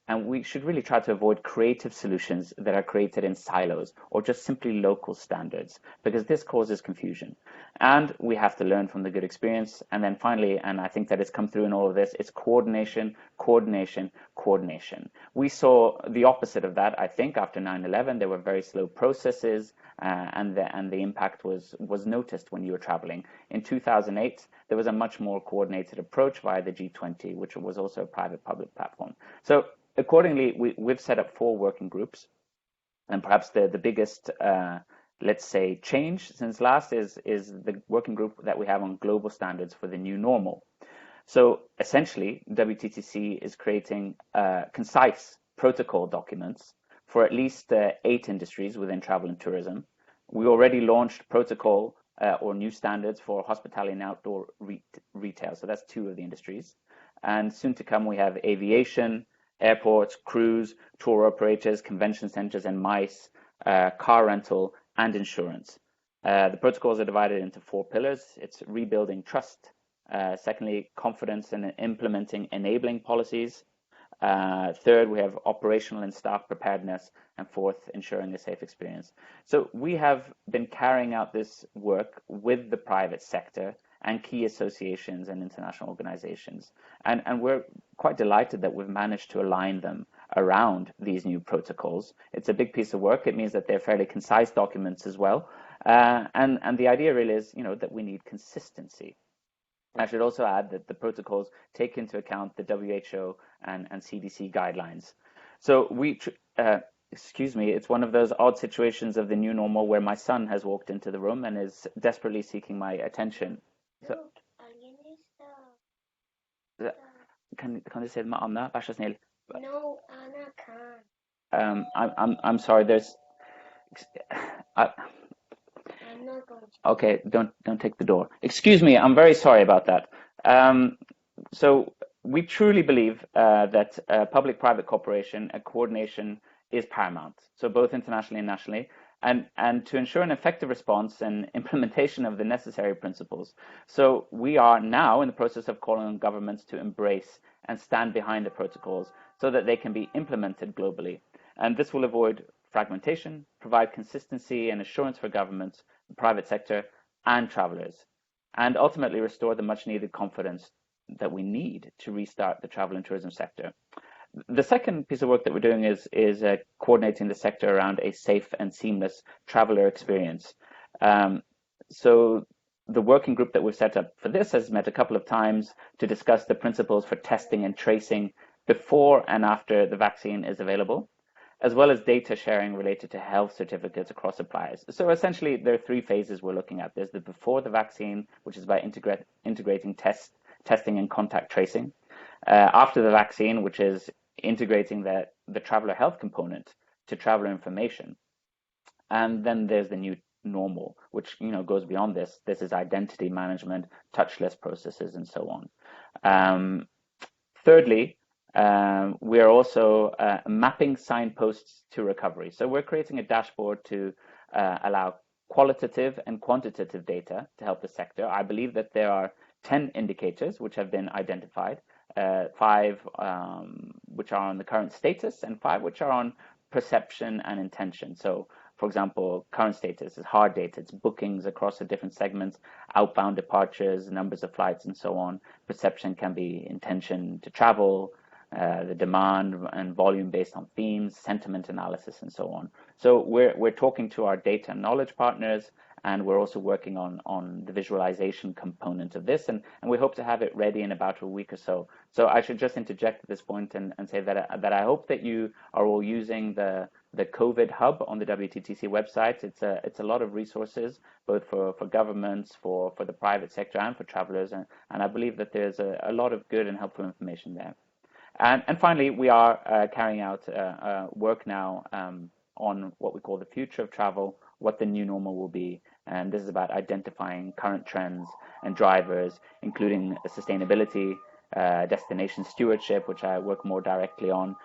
And we should really try to avoid creative solutions that are created in silos or just simply local standards, because this causes confusion. And we have to learn from the good experience. And then finally, and I think that has come through in all of this, it's coordination, coordination, coordination. We saw the opposite of that, I think, after 9/11. There were very slow processes, and the impact was noticed when you were traveling. In 2008, there was a much more coordinated approach via the G20, which was also a private-public platform. So accordingly, we've set up 4 working groups, and perhaps the biggest, let's say, change since last is the working group that we have on global standards for the new normal. So essentially, WTTC is creating concise protocol documents for at least 8 industries within travel and tourism. We already launched protocol or new standards for hospitality and outdoor retail. So that's 2 of the industries. And soon to come, we have aviation, airports, cruise, tour operators, convention centers, and MICE, car rental, and insurance. The protocols are divided into 4 pillars. It's rebuilding trust. Secondly, confidence in implementing enabling policies. Third, we have operational and staff preparedness. And 4th, ensuring a safe experience. So we have been carrying out this work with the private sector and key associations and international organizations. And we're quite delighted that we've managed to align them around these new protocols. It's a big piece of work. It means that they're fairly concise documents as well. And the idea really is, that we need consistency. I should also add that the protocols take into account the WHO and CDC guidelines. So excuse me, it's one of those odd situations of the new normal where my son has walked into the room and is desperately seeking my attention. Så, kan du se med Anna, vær så snill? No, Anna can't. I'm sorry. I'm not going to. Okay, don't take the door. Excuse me. I'm very sorry about that. So we truly believe that public-private cooperation and coordination is paramount. So both internationally and nationally. And to ensure an effective response and implementation of the necessary principles. So we are now in the process of calling on governments to embrace and stand behind the protocols so that they can be implemented globally. And this will avoid fragmentation, provide consistency and assurance for governments, the private sector, and travelers, and ultimately restore the much needed confidence that we need to restart the travel and tourism sector. The second piece of work that we're doing is coordinating the sector around a safe and seamless traveler experience. So the working group that we've set up for this has met a couple of times to discuss the principles for testing and tracing before and after the vaccine is available, as well as data sharing related to health certificates across suppliers. So essentially, there are 3 phases we're looking at. There's the before the vaccine, which is by integrating testing and contact tracing. After the vaccine, which is integrating the traveler health component to traveler information. And then there's the new normal, which goes beyond this. This is identity management, touchless processes, and so on. Thirdly, we are also mapping signposts to recovery. So we're creating a dashboard to allow qualitative and quantitative data to help the sector. I believe that there are 10 indicators which have been identified, 5 which are on the current status, and 5 which are on perception and intention. So, for example, current status is hard data. It's bookings across the different segments, outbound departures, numbers of flights, and so on. Perception can be intention to travel, the demand and volume based on themes, sentiment analysis, and so on. So we're talking to our data and knowledge partners, and we're also working on the visualization component of this, and we hope to have it ready in about a week or so. So I should just interject at this point and say that I hope that you are all using the COVID hub on the WTTC website. It's a lot of resources, both for governments, for the private sector, and for travelers, and I believe that there's a lot of good and helpful information there. And finally, we are carrying out work now on what we call the future of travel, what the new normal will be. And this is about identifying current trends and drivers, including sustainability, destination stewardship, which I work more directly on,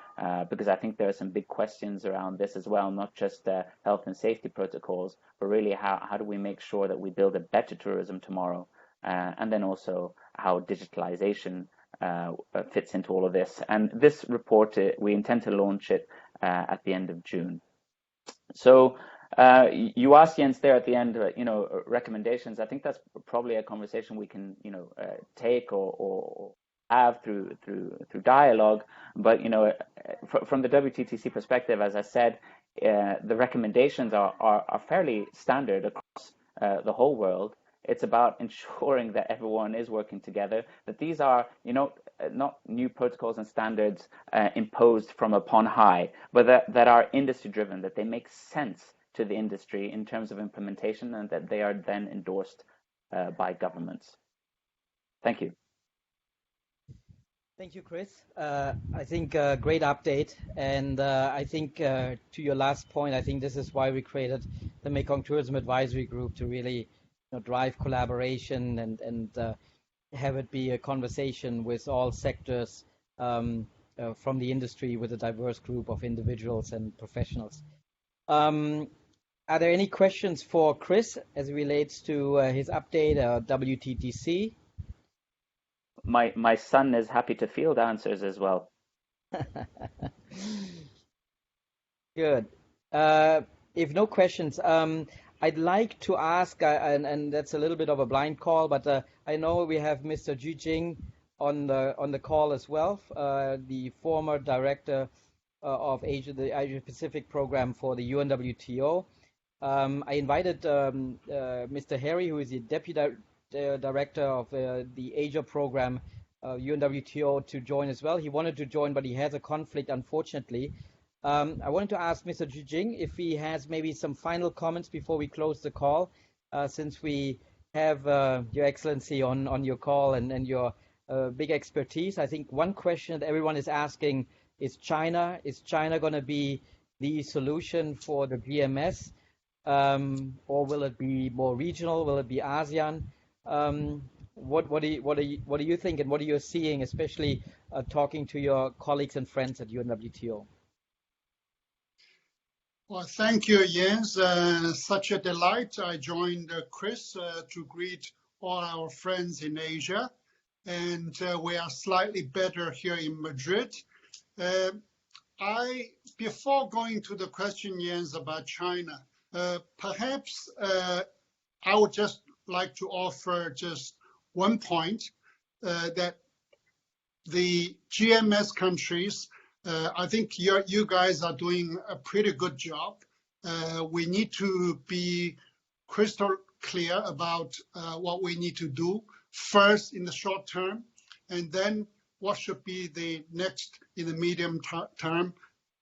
because I think there are some big questions around this as well, not just health and safety protocols, but really how do we make sure that we build a better tourism tomorrow, and then also how digitalization fits into all of this. And this report, we intend to launch it at the end of June. So you asked Jens there at the end, recommendations. I think that's probably a conversation we can, take or have through dialogue. But from the WTTC perspective, as I said, the recommendations are fairly standard across the whole world. It's about ensuring that everyone is working together, that these are, not new protocols and standards imposed from upon high, but that are industry driven, that they make sense to the industry in terms of implementation, and that they are then endorsed by governments. Thank you. Thank you, Chris. I think great update. And I think to your last point, I think this is why we created the Mekong Tourism Advisory Group, to really drive collaboration and have it be a conversation with all sectors from the industry, with a diverse group of individuals and professionals. Are there any questions for Chris as it relates to his update, WTTC? My son is happy to field answers as well. Good. If no questions, I'd like to ask, and that's a little bit of a blind call, but I know we have Mr. Jing on the call as well, the former director of the Asia Pacific program for the UNWTO. I invited Mr. Harry, who is the deputy director of the Asia program, UNWTO, to join as well. He wanted to join, but he has a conflict, unfortunately. I wanted to ask Mr. Jing if he has maybe some final comments before we close the call, since we have Your Excellency on your call and your big expertise. I think one question that everyone is asking is China. Is China going to be the solution for the GMS, or will it be more regional? Will it be ASEAN? What do you think, and what are you seeing, especially talking to your colleagues and friends at UNWTO? Well, thank you, Jens. Such a delight. I joined Chris to greet all our friends in Asia, and we are slightly better here in Madrid. Before going to the question, Jens, about China, perhaps I would just like to offer just one point, that the GMS countries, I think you guys are doing a pretty good job. We need to be crystal clear about what we need to do first in the short term, and then what should be the next in the medium term,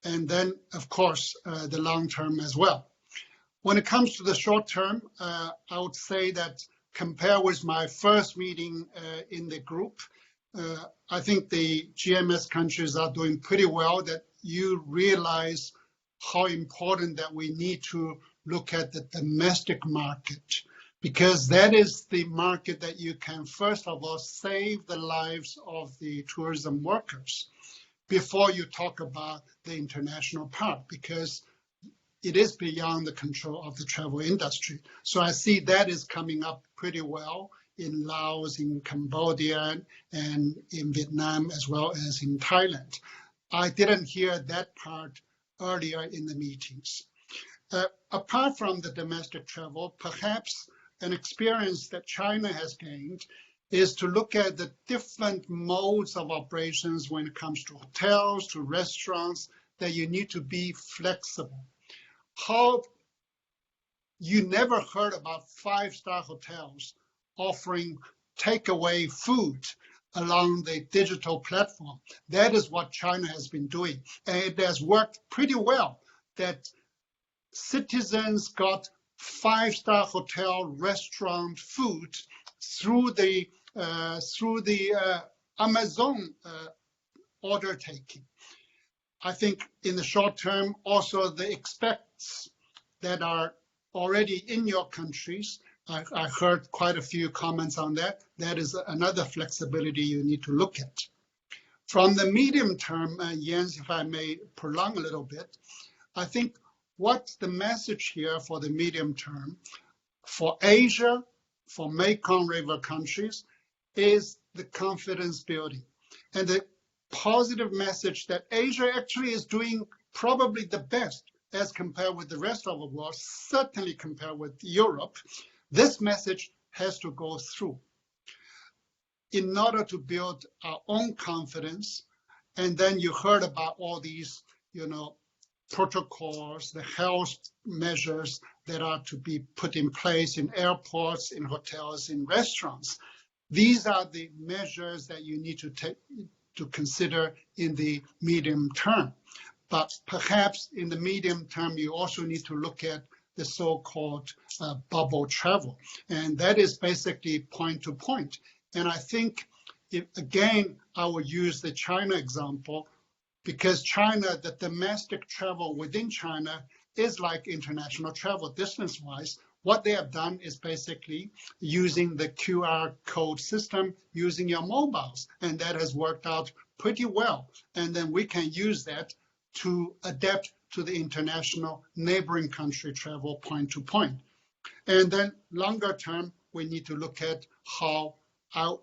and then, of course, the long term as well. When it comes to the short term, I would say that compared with my first meeting in the group, I think the GMS countries are doing pretty well, that you realize how important that we need to look at the domestic market, because that is the market that you can, first of all, save the lives of the tourism workers before you talk about the international part, because it is beyond the control of the travel industry. So I see that is coming up pretty well in Laos, in Cambodia, and in Vietnam, as well as in Thailand. I didn't hear that part earlier in the meetings. Apart from the domestic travel, perhaps an experience that China has gained is to look at the different modes of operations when it comes to hotels, to restaurants, that you need to be flexible. How you never heard about 5-star hotels offering takeaway food along the digital platform. That is what China has been doing. And it has worked pretty well, that citizens got 5-star hotel restaurant food through the Amazon order taking. I think in the short term, also the expats that are already in your countries, I heard quite a few comments on that. That is another flexibility you need to look at. From the medium term, Jens, if I may prolong a little bit, I think what's the message here for the medium term for Asia, for Mekong River countries, is the confidence building. And the positive message that Asia actually is doing probably the best as compared with the rest of the world, certainly compared with Europe, this message has to go through in order to build our own confidence. And then you heard about all these, protocols, the health measures that are to be put in place in airports, in hotels, in restaurants. These are the measures that you need to take to consider in the medium term. But perhaps in the medium term, you also need to look at the so-called bubble travel. And that is basically point to point. And I think, again, I will use the China example, because China, the domestic travel within China is like international travel distance-wise. What they have done is basically using the QR code system, using your mobiles, and that has worked out pretty well. And then we can use that to adapt to the international neighboring country travel point to point. And then longer term, we need to look at how I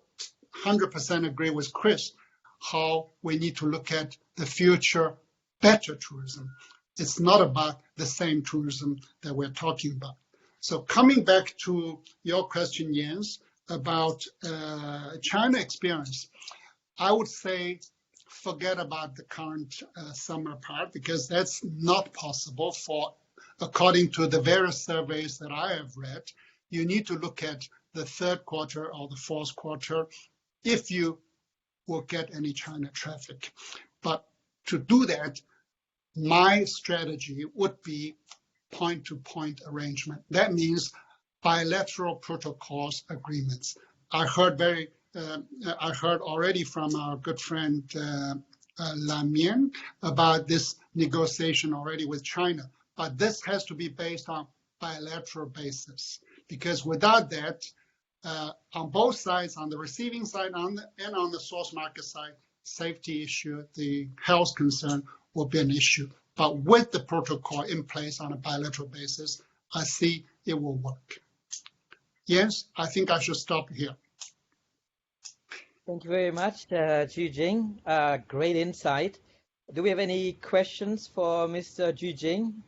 100% agree with Chris, how we need to look at the future better tourism. It's not about the same tourism that we're talking about. So coming back to your question, Jens, about China experience, I would say forget about the current summer part, because that's not possible according to the various surveys that I have read. You need to look at the third quarter or the fourth quarter if you will get any China traffic. But to do that, my strategy would be point-to-point arrangement. That means bilateral protocols agreements. I heard already from our good friend Myint about this negotiation already with China. But this has to be based on bilateral basis, because without that, on both sides, on the receiving side and on the source market side, safety issue, the health concern will be an issue. But with the protocol in place on a bilateral basis, I see it will work. Yes, I think I should stop here. Thank you very much, Jing. Great insight. Do we have any questions for Mr. Jing?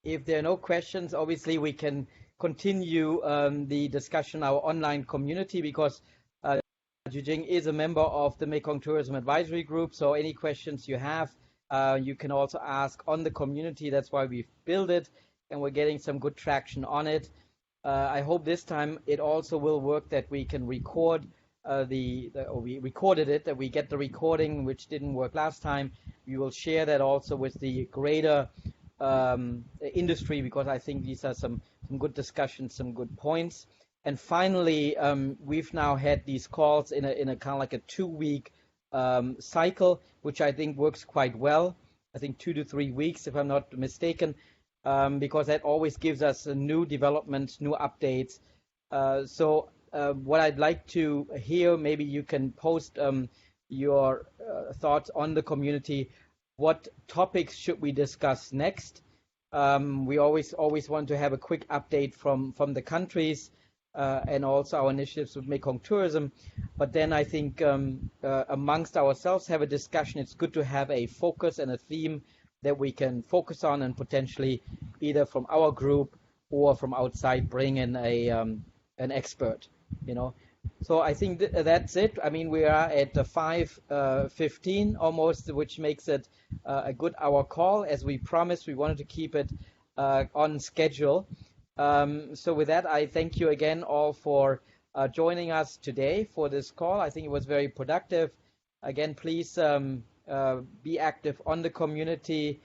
If there are no questions, obviously we can continue the discussion in our online community, because Jing is a member of the Mekong Tourism Advisory Group. So any questions you have, you can also ask on the community. That's why we've built it, and we're getting some good traction on it. I hope this time it also will work, that we can record we recorded it, that we get the recording, which didn't work last time. We will share that also with the greater industry, because I think these are some good discussions, some good points. And finally, we've now had these calls in a kind of like a 2-week cycle, which I think works quite well. I think 2 to 3 weeks, if I'm not mistaken, because that always gives us new developments, new updates. So what I'd like to hear, maybe you can post your thoughts on the community. What topics should we discuss next? We always want to have a quick update from the countries and also our initiatives with Mekong Tourism. But then I think amongst ourselves have a discussion. It's good to have a focus and a theme that we can focus on, and potentially either from our group or from outside bring in an expert, So I think that's it. I mean, we are at 5:15 almost, which makes it a good hour call. As we promised, we wanted to keep it on schedule. So with that, I thank you again all for joining us today for this call. I think it was very productive. Again, please be active on the community,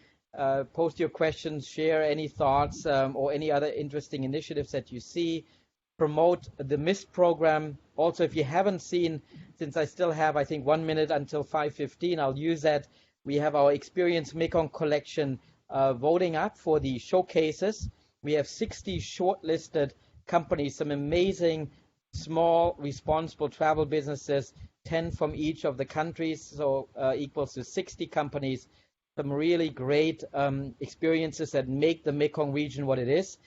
post your questions, share any thoughts or any other interesting initiatives that you see. Promote the MIST program. Also, if you haven't seen, since I still have, I think, 1 minute until 5:15, I'll use that. We have our Experience Mekong collection voting up for the showcases. We have 60 shortlisted companies, some amazing small responsible travel businesses, 10 from each of the countries, so equals to 60 companies. Some really great experiences that make the Mekong region what it is.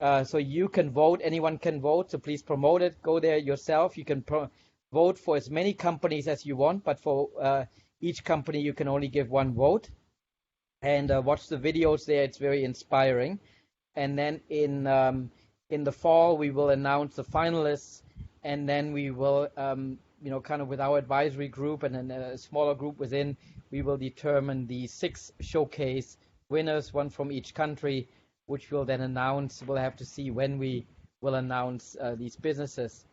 So you can vote, anyone can vote, so please promote it. Go there yourself. You can vote for as many companies as you want, but for each company you can only give one vote. And watch the videos there, it's very inspiring. And then in the fall we will announce the finalists, and then we will, kind of with our advisory group and then a smaller group within, we will determine the 6 showcase winners, one from each country, which we'll then announce. We'll have to see when we will announce these businesses.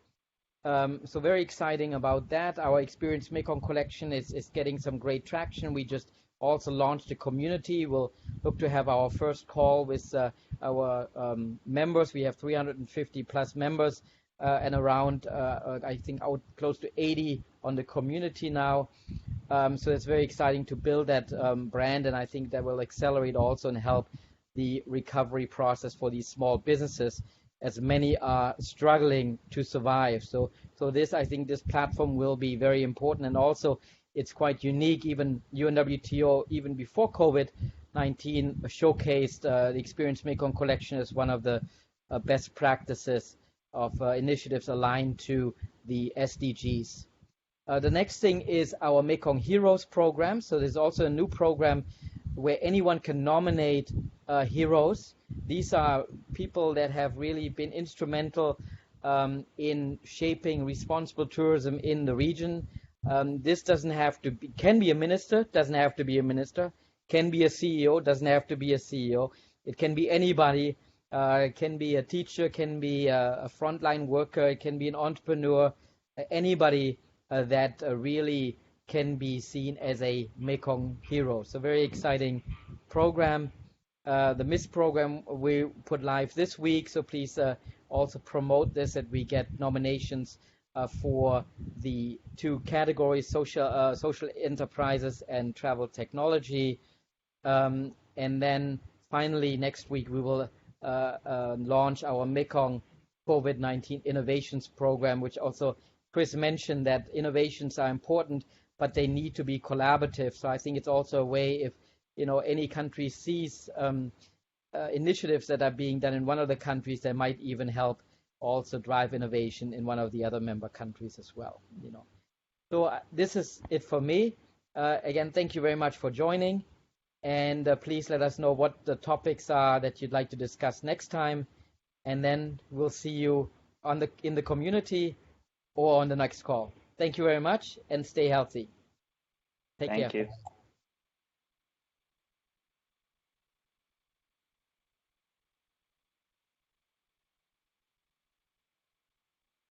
So very exciting about that. Our Experience Mekong collection is getting some great traction. We just also launched a community. We'll look to have our first call with our members. We have 350 plus members and around, I think, close to 80 on the community now. So it's very exciting to build that brand, and I think that will accelerate also and help the recovery process for these small businesses, as many are struggling to survive. So this, I think this platform will be very important, and also it's quite unique. Even UNWTO, even before COVID-19, showcased the Experience Mekong collection as one of the best practices of initiatives aligned to the SDGs. The next thing is our Mekong Heroes program. So there's also a new program where anyone can nominate heroes. These are people that have really been instrumental in shaping responsible tourism in the region. This doesn't have to be, can be a minister, doesn't have to be a minister, can be a CEO, doesn't have to be a CEO. It can be anybody, it can be a teacher, can be a frontline worker, it can be an entrepreneur, anybody that really can be seen as a Mekong hero. So very exciting program. The MISS program we put live this week, so please also promote this, that we get nominations for the 2 categories, social enterprises and travel technology. And then finally next week we will launch our Mekong COVID-19 innovations program, which also Chris mentioned that innovations are important, but they need to be collaborative. So I think it's also a way, if any country sees initiatives that are being done in one of the countries, they might even help also drive innovation in one of the other member countries as well. So this is it for me. Again, thank you very much for joining, and please let us know what the topics are that you'd like to discuss next time, and then we'll see you in the community or on the next call. Thank you very much, and stay healthy. Take care. Thank you.